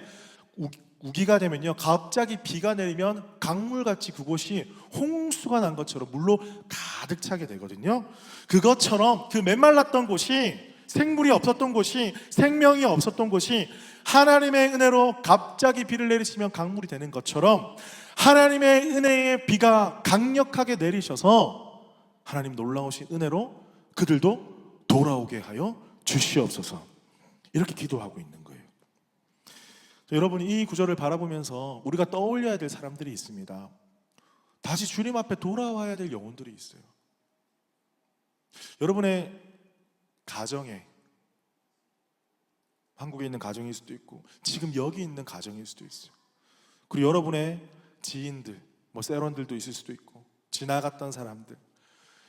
우기가 되면요 갑자기 비가 내리면 강물같이 그곳이 홍수가 난 것처럼 물로 가득 차게 되거든요. 그것처럼 그 메말랐던 곳이, 생물이 없었던 곳이, 생명이 없었던 곳이 하나님의 은혜로 갑자기 비를 내리시면 강물이 되는 것처럼 하나님의 은혜의 비가 강력하게 내리셔서 하나님 놀라우신 은혜로 그들도 돌아오게 하여 주시옵소서 이렇게 기도하고 있는 거예요. 여러분, 이 구절을 바라보면서 우리가 떠올려야 될 사람들이 있습니다. 다시 주님 앞에 돌아와야 될 영혼들이 있어요. 여러분의 가정에, 한국에 있는 가정일 수도 있고 지금 여기 있는 가정일 수도 있어요. 그리고 여러분의 지인들, 세런들도 있을 수도 있고 지나갔던 사람들,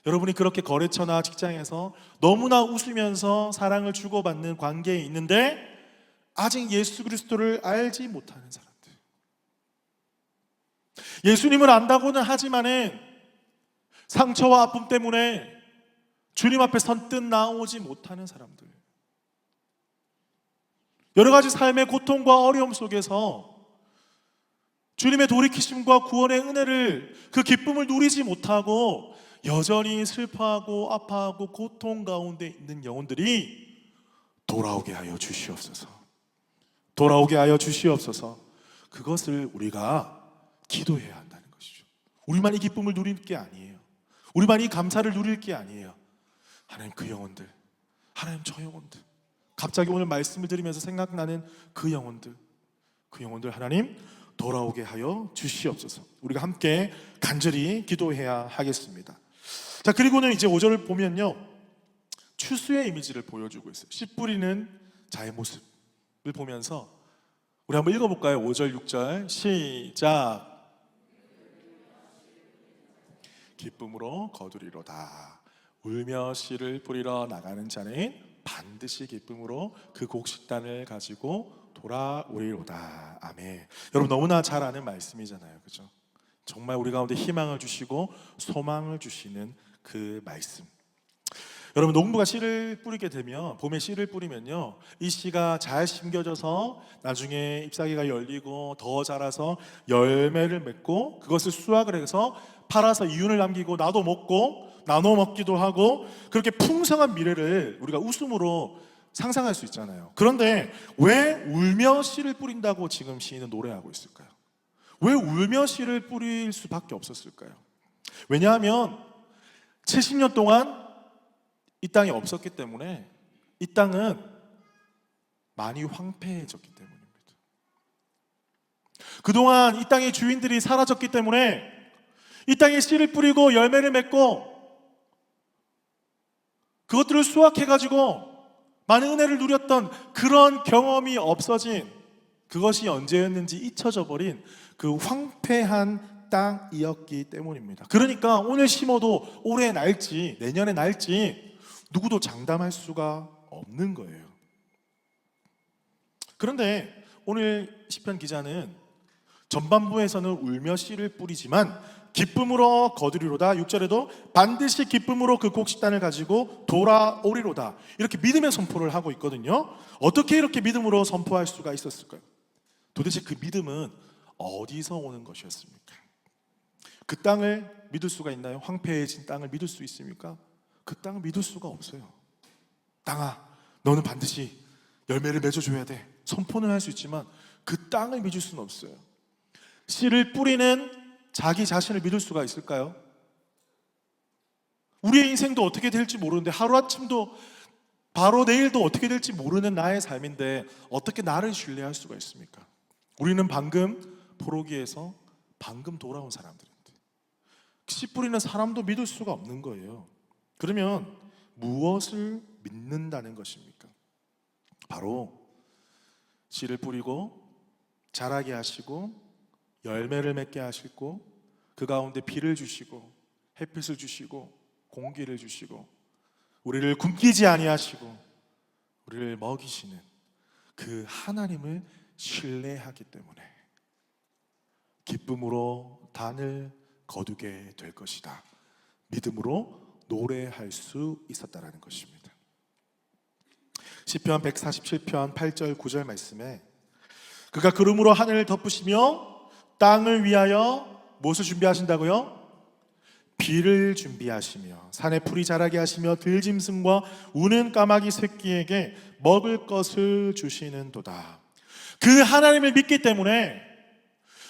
여러분이 그렇게 거래처나 직장에서 너무나 웃으면서 사랑을 주고받는 관계에 있는데 아직 예수 그리스도를 알지 못하는 사람들, 예수님을 안다고는 하지만은 상처와 아픔 때문에 주님 앞에 선뜻 나오지 못하는 사람들, 여러 가지 삶의 고통과 어려움 속에서 주님의 돌이키심과 구원의 은혜를, 그 기쁨을 누리지 못하고 여전히 슬퍼하고 아파하고 고통 가운데 있는 영혼들이 돌아오게 하여 주시옵소서. 돌아오게 하여 주시옵소서. 그것을 우리가 기도해야 한다는 것이죠. 우리만 이 기쁨을 누릴 게 아니에요. 우리만 이 감사를 누릴 게 아니에요. 하나님, 그 영혼들, 하나님 저 영혼들, 갑자기 오늘 말씀을 들으면서 생각나는 그 영혼들 하나님 돌아오게 하여 주시옵소서. 우리가 함께 간절히 기도해야 하겠습니다. 자, 그리고는 이제 5절을 보면요, 추수의 이미지를 보여주고 있어요. 씨 뿌리는 자의 모습을 보면서 우리 한번 읽어볼까요? 5절 6절 시작. 기쁨으로 거두리로다. 울며 씨를 뿌리러 나가는 자는 반드시 기쁨으로 그 곡식단을 가지고 돌아오리로다. 아멘. 여러분, 너무나 잘 아는 말씀이잖아요, 그죠? 정말 우리 가운데 희망을 주시고 소망을 주시는 그 말씀. 여러분, 농부가 씨를 뿌리게 되면, 봄에 씨를 뿌리면요, 이 씨가 잘 심겨져서 나중에 잎사귀가 열리고 더 자라서 열매를 맺고 그것을 수확을 해서 팔아서 이윤을 남기고 나도 먹고 나눠 먹기도 하고, 그렇게 풍성한 미래를 우리가 웃음으로 상상할 수 있잖아요. 그런데 왜 울며 씨를 뿌린다고 지금 시인은 노래하고 있을까요? 왜 울며 씨를 뿌릴 수밖에 없었을까요? 왜냐하면 70년 동안 이 땅이 없었기 때문에, 이 땅은 많이 황폐해졌기 때문입니다. 그동안 이 땅의 주인들이 사라졌기 때문에 이 땅에 씨를 뿌리고 열매를 맺고 그것들을 수확해가지고 많은 은혜를 누렸던 그런 경험이 없어진, 그것이 언제였는지 잊혀져 버린 그 황폐한 땅이었기 때문입니다. 그러니까 오늘 심어도 올해 날지 내년에 날지 누구도 장담할 수가 없는 거예요. 그런데 오늘 시편 기자는 전반부에서는 울며 씨를 뿌리지만 기쁨으로 거두리로다, 6절에도 반드시 기쁨으로 그 곡식단을 가지고 돌아오리로다, 이렇게 믿음의 선포를 하고 있거든요. 어떻게 이렇게 믿음으로 선포할 수가 있었을까요? 도대체 그 믿음은 어디서 오는 것이었습니까? 그 땅을 믿을 수가 있나요? 황폐해진 땅을 믿을 수 있습니까? 그 땅을 믿을 수가 없어요. 땅아, 너는 반드시 열매를 맺어줘야 돼, 선포는 할 수 있지만 그 땅을 믿을 수는 없어요. 씨를 뿌리는 자기 자신을 믿을 수가 있을까요? 우리의 인생도 어떻게 될지 모르는데, 하루아침도 바로 내일도 어떻게 될지 모르는 나의 삶인데 어떻게 나를 신뢰할 수가 있습니까? 우리는 방금 포로기에서 방금 돌아온 사람들인데 씨 뿌리는 사람도 믿을 수가 없는 거예요. 그러면 무엇을 믿는다는 것입니까? 바로 씨를 뿌리고 자라게 하시고 열매를 맺게 하시고 그 가운데 비를 주시고 햇빛을 주시고 공기를 주시고 우리를 굶기지 아니하시고 우리를 먹이시는 그 하나님을 신뢰하기 때문에 기쁨으로 단을 거두게 될 것이다, 믿음으로 노래할 수 있었다라는 것입니다. 시편 147편 8절 9절 말씀에 그가 구름으로 하늘을 덮으시며 땅을 위하여 무엇을 준비하신다고요? 비를 준비하시며 산에 풀이 자라게 하시며 들짐승과 우는 까마귀 새끼에게 먹을 것을 주시는도다. 그 하나님을 믿기 때문에,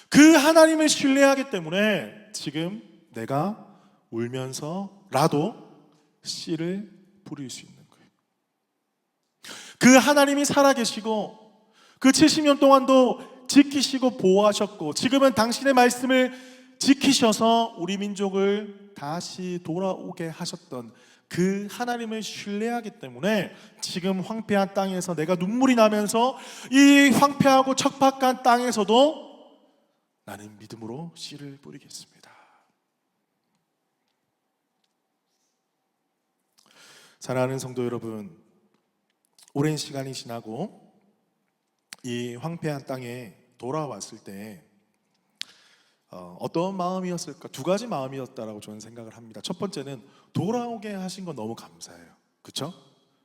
그 하나님을 신뢰하기 때문에 지금 내가 울면서라도 씨를 뿌릴 수 있는 거예요. 그 하나님이 살아계시고 그 70년 동안도 지키시고 보호하셨고 지금은 당신의 말씀을 지키셔서 우리 민족을 다시 돌아오게 하셨던 그 하나님을 신뢰하기 때문에 지금 황폐한 땅에서 내가 눈물이 나면서 이 황폐하고 척박한 땅에서도 나는 믿음으로 씨를 뿌리겠습니다. 사랑하는 성도 여러분, 오랜 시간이 지나고 이 황폐한 땅에 돌아왔을 때 어떤 마음이었을까? 두 가지 마음이었다라고 저는 생각을 합니다. 첫 번째는 돌아오게 하신 건 너무 감사해요. 그렇죠?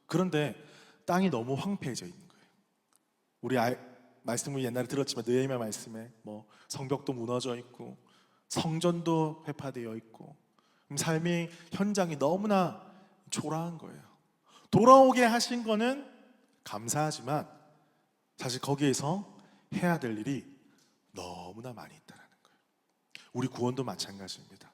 그런데 땅이 너무 황폐해져 있는 거예요. 우리 말씀을 옛날에 들었지만 느헤미야 말씀에 뭐 성벽도 무너져 있고 성전도 회파되어 있고 삶의 현장이 너무나 초라한 거예요. 돌아오게 하신 거는 감사하지만 사실 거기에서 해야 될 일이 너무나 많이 있다는 거예요. 우리 구원도 마찬가지입니다.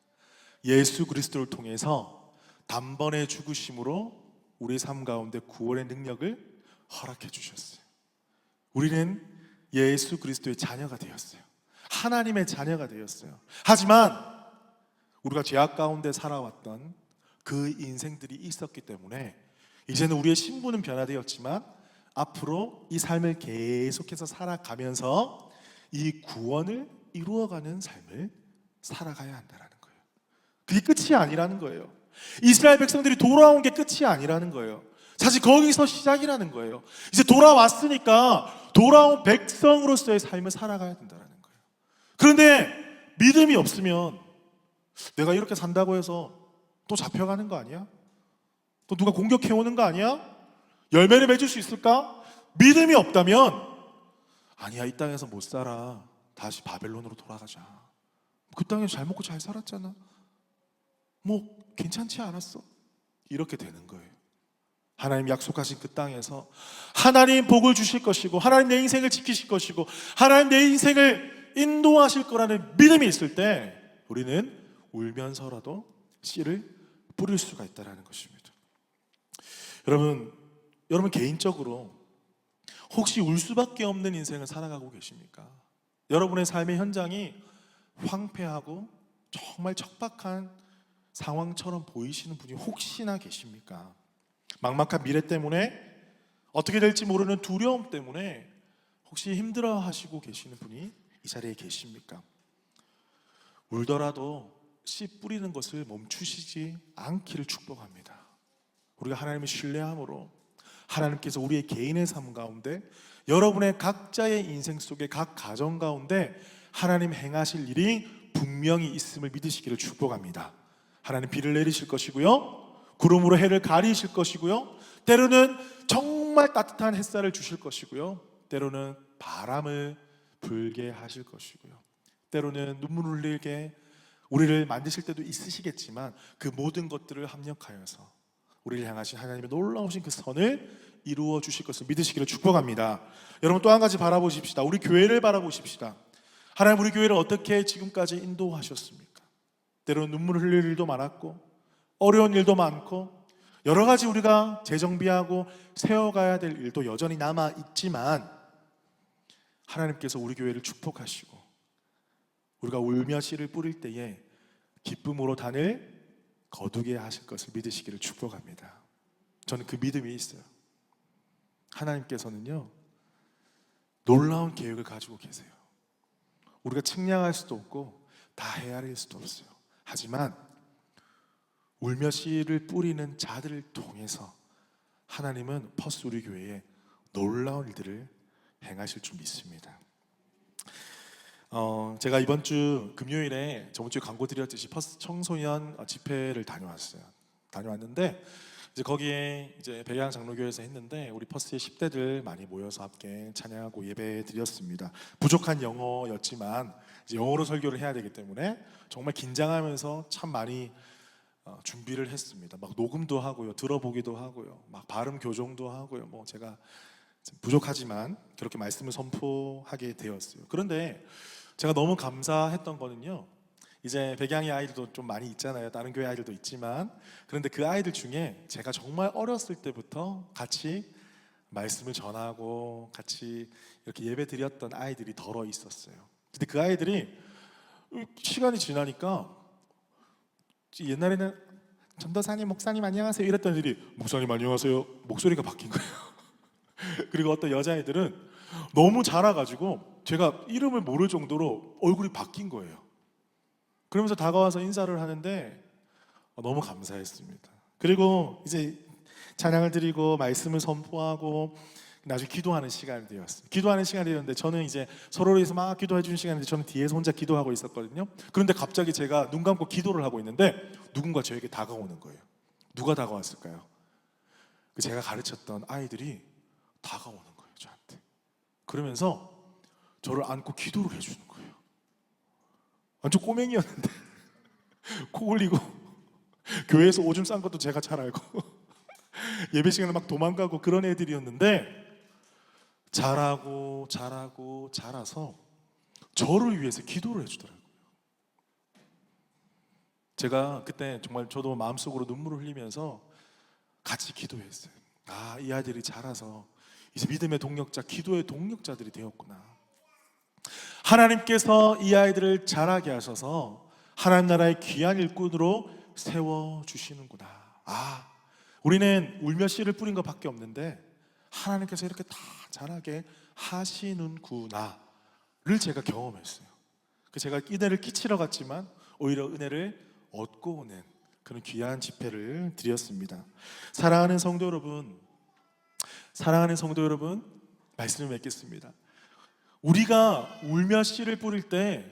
예수 그리스도를 통해서 단번에 죽으심으로 우리 삶 가운데 구원의 능력을 허락해 주셨어요. 우리는 예수 그리스도의 자녀가 되었어요. 하나님의 자녀가 되었어요. 하지만 우리가 죄악 가운데 살아왔던 그 인생들이 있었기 때문에 이제는 우리의 신분은 변화되었지만 앞으로 이 삶을 계속해서 살아가면서 이 구원을 이루어가는 삶을 살아가야 한다는 거예요. 그게 끝이 아니라는 거예요. 이스라엘 백성들이 돌아온 게 끝이 아니라는 거예요. 사실 거기서 시작이라는 거예요. 이제 돌아왔으니까 돌아온 백성으로서의 삶을 살아가야 된다는 거예요. 그런데 믿음이 없으면 내가 이렇게 산다고 해서 또 잡혀가는 거 아니야? 또 누가 공격해오는 거 아니야? 열매를 맺을 수 있을까? 믿음이 없다면 아니야, 이 땅에서 못 살아. 다시 바벨론으로 돌아가자. 그 땅에서 잘 먹고 잘 살았잖아. 뭐 괜찮지 않았어? 이렇게 되는 거예요. 하나님 약속하신 그 땅에서 하나님 복을 주실 것이고 하나님 내 인생을 지키실 것이고 하나님 내 인생을 인도하실 거라는 믿음이 있을 때 우리는 울면서라도 씨를 뿌릴 수가 있다는 것입니다. 여러분 개인적으로 혹시 울 수밖에 없는 인생을 살아가고 계십니까? 여러분의 삶의 현장이 황폐하고 정말 척박한 상황처럼 보이시는 분이 혹시나 계십니까? 막막한 미래 때문에 어떻게 될지 모르는 두려움 때문에 혹시 힘들어 하시고 계시는 분이 이 자리에 계십니까? 울더라도 씨 뿌리는 것을 멈추시지 않기를 축복합니다. 우리가 하나님을 신뢰함으로 하나님께서 우리의 개인의 삶 가운데 여러분의 각자의 인생 속에 각 가정 가운데 하나님 행하실 일이 분명히 있음을 믿으시기를 축복합니다. 하나님 비를 내리실 것이고요, 구름으로 해를 가리실 것이고요, 때로는 정말 따뜻한 햇살을 주실 것이고요, 때로는 바람을 불게 하실 것이고요, 때로는 눈물을 흘리게 우리를 만드실 때도 있으시겠지만 그 모든 것들을 합력하여서 우리를 향하신 하나님의 놀라우신 그 선을 이루어 주실 것을 믿으시기를 축복합니다. 여러분 또 한 가지 바라보십시다. 우리 교회를 바라보십시다. 하나님 우리 교회를 어떻게 지금까지 인도하셨습니까? 때로는 눈물을 흘릴 일도 많았고 어려운 일도 많고 여러 가지 우리가 재정비하고 세워가야 될 일도 여전히 남아있지만 하나님께서 우리 교회를 축복하시고 우리가 울며 씨를 뿌릴 때에 기쁨으로 단을 거두게 하실 것을 믿으시기를 축복합니다. 저는 그 믿음이 있어요. 하나님께서는요 놀라운 계획을 가지고 계세요. 우리가 측량할 수도 없고 다 헤아릴 수도 없어요. 하지만 울며 씨를 뿌리는 자들을 통해서 하나님은 퍼스 우리 교회에 놀라운 일들을 행하실 줄 믿습니다. 제가 이번 주 금요일에 저번 주에 광고 드렸듯이 퍼스 청소년 집회를 다녀왔는데 이제 거기에 이제 백양 장로교회에서 했는데 우리 퍼스의 10대들 많이 모여서 함께 찬양하고 예배 드렸습니다. 부족한 영어였지만 이제 영어로 설교를 해야 되기 때문에 정말 긴장하면서 참 많이 준비를 했습니다. 막 녹음도 하고요, 들어보기도 하고요, 막 발음 교정도 하고요. 뭐 제가 부족하지만 그렇게 말씀을 선포하게 되었어요. 그런데 제가 너무 감사했던 거는요, 이제 백양의 아이들도 좀 많이 있잖아요. 다른 교회 아이들도 있지만 그런데 그 아이들 중에 제가 정말 어렸을 때부터 같이 말씀을 전하고 같이 이렇게 예배 드렸던 아이들이 덜어 있었어요. 근데 그 아이들이 시간이 지나니까 옛날에는 전도사님, 목사님 안녕하세요 이랬던 애들이 목사님 안녕하세요 목소리가 바뀐 거예요. 그리고 어떤 여자애들은 너무 자라가지고 제가 이름을 모를 정도로 얼굴이 바뀐 거예요. 그러면서 다가와서 인사를 하는데 너무 감사했습니다. 그리고 이제 찬양을 드리고 말씀을 선포하고 나중에 기도하는 시간이 되었어요. 기도하는 시간이 되었는데 저는 이제 서로를 위해서 막 기도해 주는 시간인데 저는 뒤에서 혼자 기도하고 있었거든요. 그런데 갑자기 제가 눈 감고 기도를 하고 있는데 누군가 저에게 다가오는 거예요. 누가 다가왔을까요? 제가 가르쳤던 아이들이 다가오는 거예요, 저한테. 그러면서 저를 안고 기도를 해주는 거예요. 완전 꼬맹이였는데 코 골리고 교회에서 오줌 싼 것도 제가 잘 알고 예배 시간에 막 도망가고 그런 애들이었는데 자라고 자라서 저를 위해서 기도를 해주더라고요. 제가 그때 정말 저도 마음속으로 눈물을 흘리면서 같이 기도했어요. 아, 이 아이들이 자라서 이제 믿음의 동력자, 기도의 동력자들이 되었구나. 하나님께서 이 아이들을 자라게 하셔서 하나님 나라의 귀한 일꾼으로 세워주시는구나. 아, 우리는 울며 씨를 뿌린 것밖에 없는데 하나님께서 이렇게 다 자라게 하시는구나를 제가 경험했어요. 제가 은혜를 끼치러 갔지만 오히려 은혜를 얻고 오는 그런 귀한 집회를 드렸습니다. 사랑하는 성도 여러분, 말씀을 맺겠습니다. 우리가 울며 씨를 뿌릴 때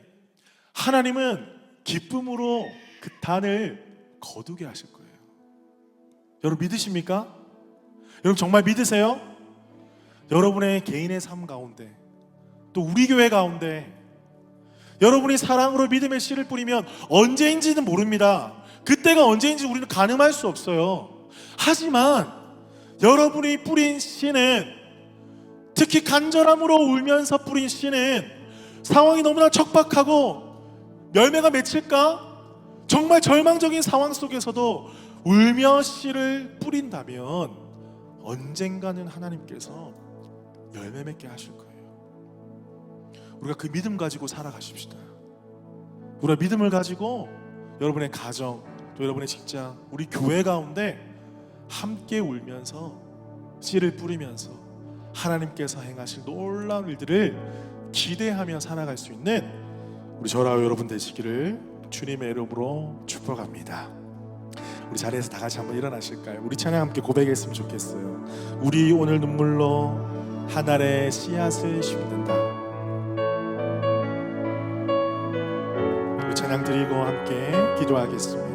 하나님은 기쁨으로 그 단을 거두게 하실 거예요. 여러분 믿으십니까? 여러분 정말 믿으세요? 여러분의 개인의 삶 가운데 또 우리 교회 가운데 여러분이 사랑으로 믿음의 씨를 뿌리면 언제인지는 모릅니다. 그때가 언제인지 우리는 가늠할 수 없어요. 하지만 여러분이 뿌린 씨는, 특히 간절함으로 울면서 뿌린 씨는 상황이 너무나 척박하고 열매가 맺힐까? 정말 절망적인 상황 속에서도 울며 씨를 뿌린다면 언젠가는 하나님께서 열매 맺게 하실 거예요. 우리가 그 믿음 가지고 살아가십시다. 우리가 믿음을 가지고 여러분의 가정, 또 여러분의 직장, 우리 교회 가운데 함께 울면서 씨를 뿌리면서 하나님께서 행하실 놀라운 일들을 기대하며 살아갈 수 있는 우리 저와 여러분 되시기를 주님의 이름으로 축복합니다. 우리 자리에서 다 같이 한번 일어나실까요? 우리 찬양 함께 고백했으면 좋겠어요. 우리 오늘 눈물로 한 알의 씨앗을 심는다. 우리 찬양 드리고 함께 기도하겠습니다.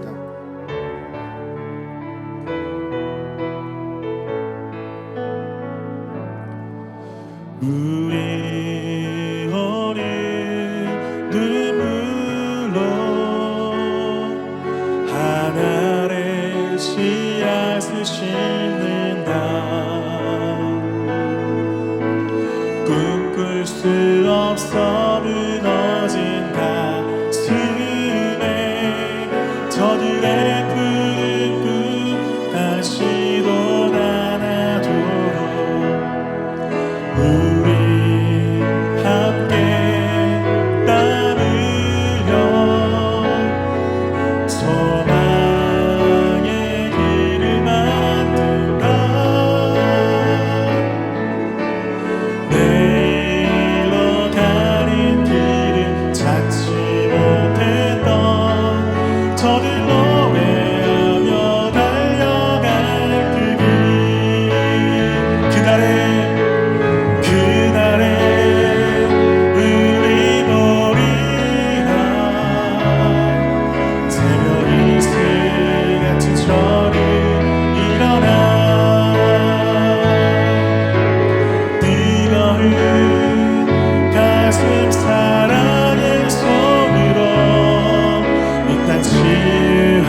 우리 오늘 눈물로 한 알의 씨앗을 심는다. 꿈꿀 수 없어 무너진 가슴에 저들의 푸른 꿈 다시 돋아나도록 우리 함께 땀 흘려 소망의 길을 만든다. 내일로 가는 길을 찾지 못했던 저들로 외하며 달려갈 그 길, 그날에 우리 보리라. 새벽 이슬 같은 저를 일어나 뜨거운 가슴 사랑의 손으로 이 땅 치유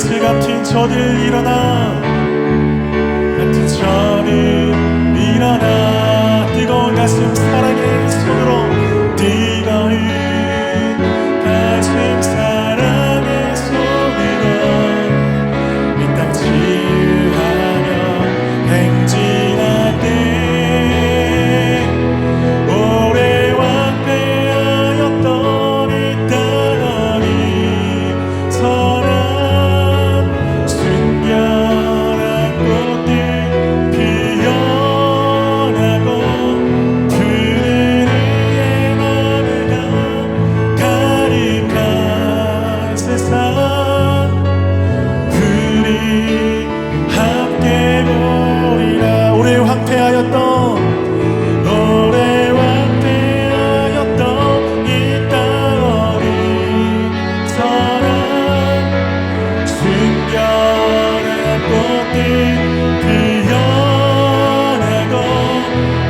다윗을 같은 저들 일어나, 같은 저들 일어나. 뜨거운 가슴 사랑의 손으로, 뜨거운 가슴 사랑의 손으로 이 땅 치유하며 행진하되, 오래 완패하였던 이 땅이 선한 순결한 꽃들 피어나고, 그들의 나무가 가득한 세상, 우리 함께 보리라. 오래 황폐하였던, 오래 황폐하였던 이 땅이 선한 순결한 꽃들 피어나고,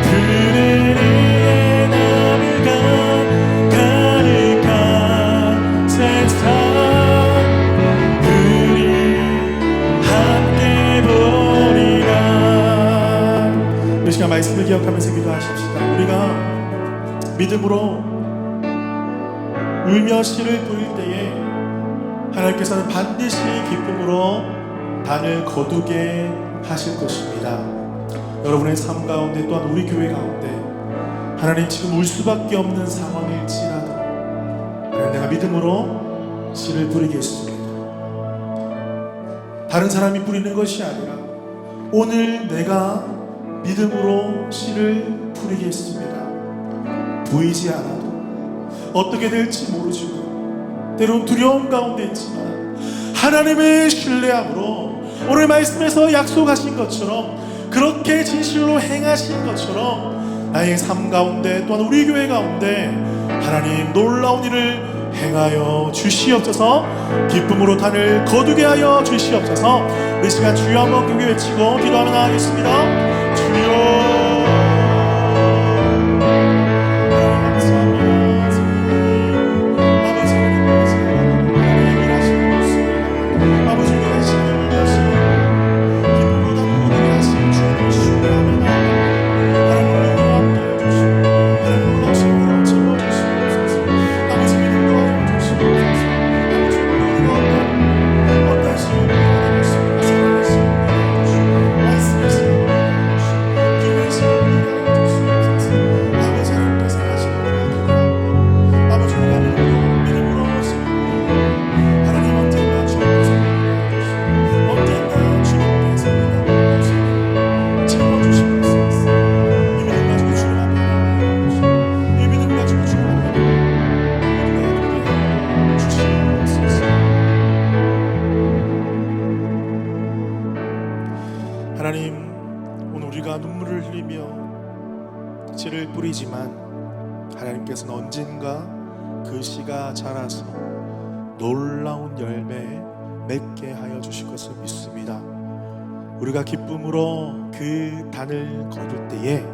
그들 위에 나무가 가득한 세상, 우리 함께 보리라. 이 시간 말씀을 기억하면서 기도하십시다. 우리가 믿음으로 울며 씨를 뿌릴 때에 하나님께서는 반드시 기쁨으로 단을 거두게 하실 것입니다. 여러분의 삶 가운데, 또한 우리 교회 가운데 하나님 지금 울 수밖에 없는 상황일지라도 하나님, 내가 믿음으로 씨를 뿌리겠습니다. 다른 사람이 뿌리는 것이 아니라 오늘 내가 믿음으로 씨를 뿌리겠습니다. 보이지 않아도, 어떻게 될지 모르지만, 때론 두려움 가운데 있지만 하나님의 신뢰함으로 오늘 말씀에서 약속하신 것처럼, 그렇게 진실로 행하신 것처럼 나의 삶 가운데, 또한 우리 교회 가운데 하나님 놀라운 일을 행하여 주시옵소서. 기쁨으로 단을 거두게 하여 주시옵소서. 이 시간 주여 한번 크게 외치고 기도하며 나가겠습니다. 주여, 하나님, 오늘 우리가 눈물을 흘리며 씨를 뿌리지만 하나님께서는 언젠가 그 씨가 자라서 놀라운 열매 맺게 하여 주실 것을 믿습니다. 우리가 기쁨으로 그 단을 거둘 때에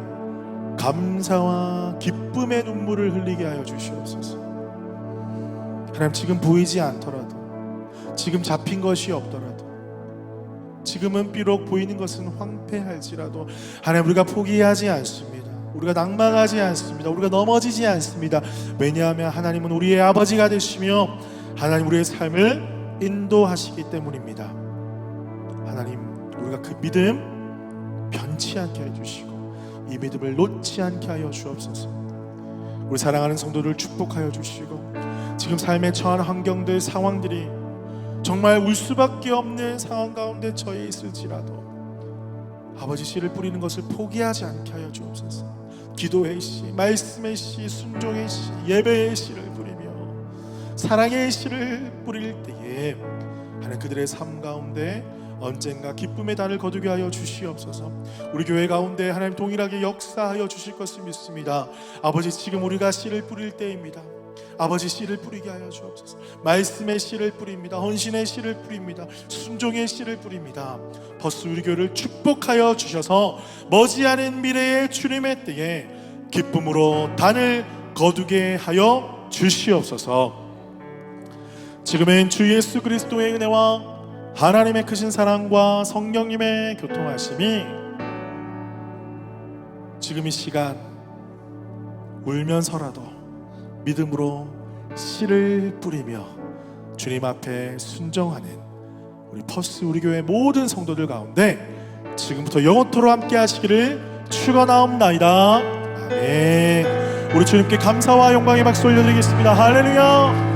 감사와 기쁨의 눈물을 흘리게 하여 주시옵소서. 하나님, 지금 보이지 않더라도, 지금 잡힌 것이 없더라도, 지금은 비록 보이는 것은 황폐할지라도 하나님, 우리가 포기하지 않습니다. 우리가 낭망하지 않습니다. 우리가 넘어지지 않습니다. 왜냐하면 하나님은 우리의 아버지가 되시며 하나님 우리의 삶을 인도하시기 때문입니다. 하나님, 우리가 그 믿음 변치 않게 해주시고 이 믿음을 놓지 않게 하여 주옵소서. 우리 사랑하는 성도들 축복하여 주시고, 지금 삶에 처한 환경들, 상황들이 정말 울 수밖에 없는 상황 가운데 처해 있을지라도 아버지 씨를 뿌리는 것을 포기하지 않게 하여 주옵소서. 기도의 씨, 말씀의 씨, 순종의 씨, 예배의 씨를 뿌리며 사랑의 씨를 뿌릴 때에 하나님, 그들의 삶 가운데 언젠가 기쁨의 단을 거두게 하여 주시옵소서. 우리 교회 가운데 하나님 동일하게 역사하여 주실 것을 믿습니다. 아버지, 지금 우리가 씨를 뿌릴 때입니다. 아버지, 씨를 뿌리게 하여 주옵소서. 말씀의 씨를 뿌립니다. 헌신의 씨를 뿌립니다. 순종의 씨를 뿌립니다. 버스 우리 교회를 축복하여 주셔서 머지않은 미래의 주님의 때에 기쁨으로 단을 거두게 하여 주시옵소서. 지금은 주 예수 그리스도의 은혜와 하나님의 크신 사랑과 성령님의 교통하심이 지금 이 시간 울면서라도 믿음으로 씨를 뿌리며 주님 앞에 순종하는 우리 퍼스 우리 교회 모든 성도들 가운데 지금부터 영원토록 함께 하시기를 축원하옵나이다. 아멘. 우리 주님께 감사와 영광의 박수 올려드리겠습니다. 할렐루야.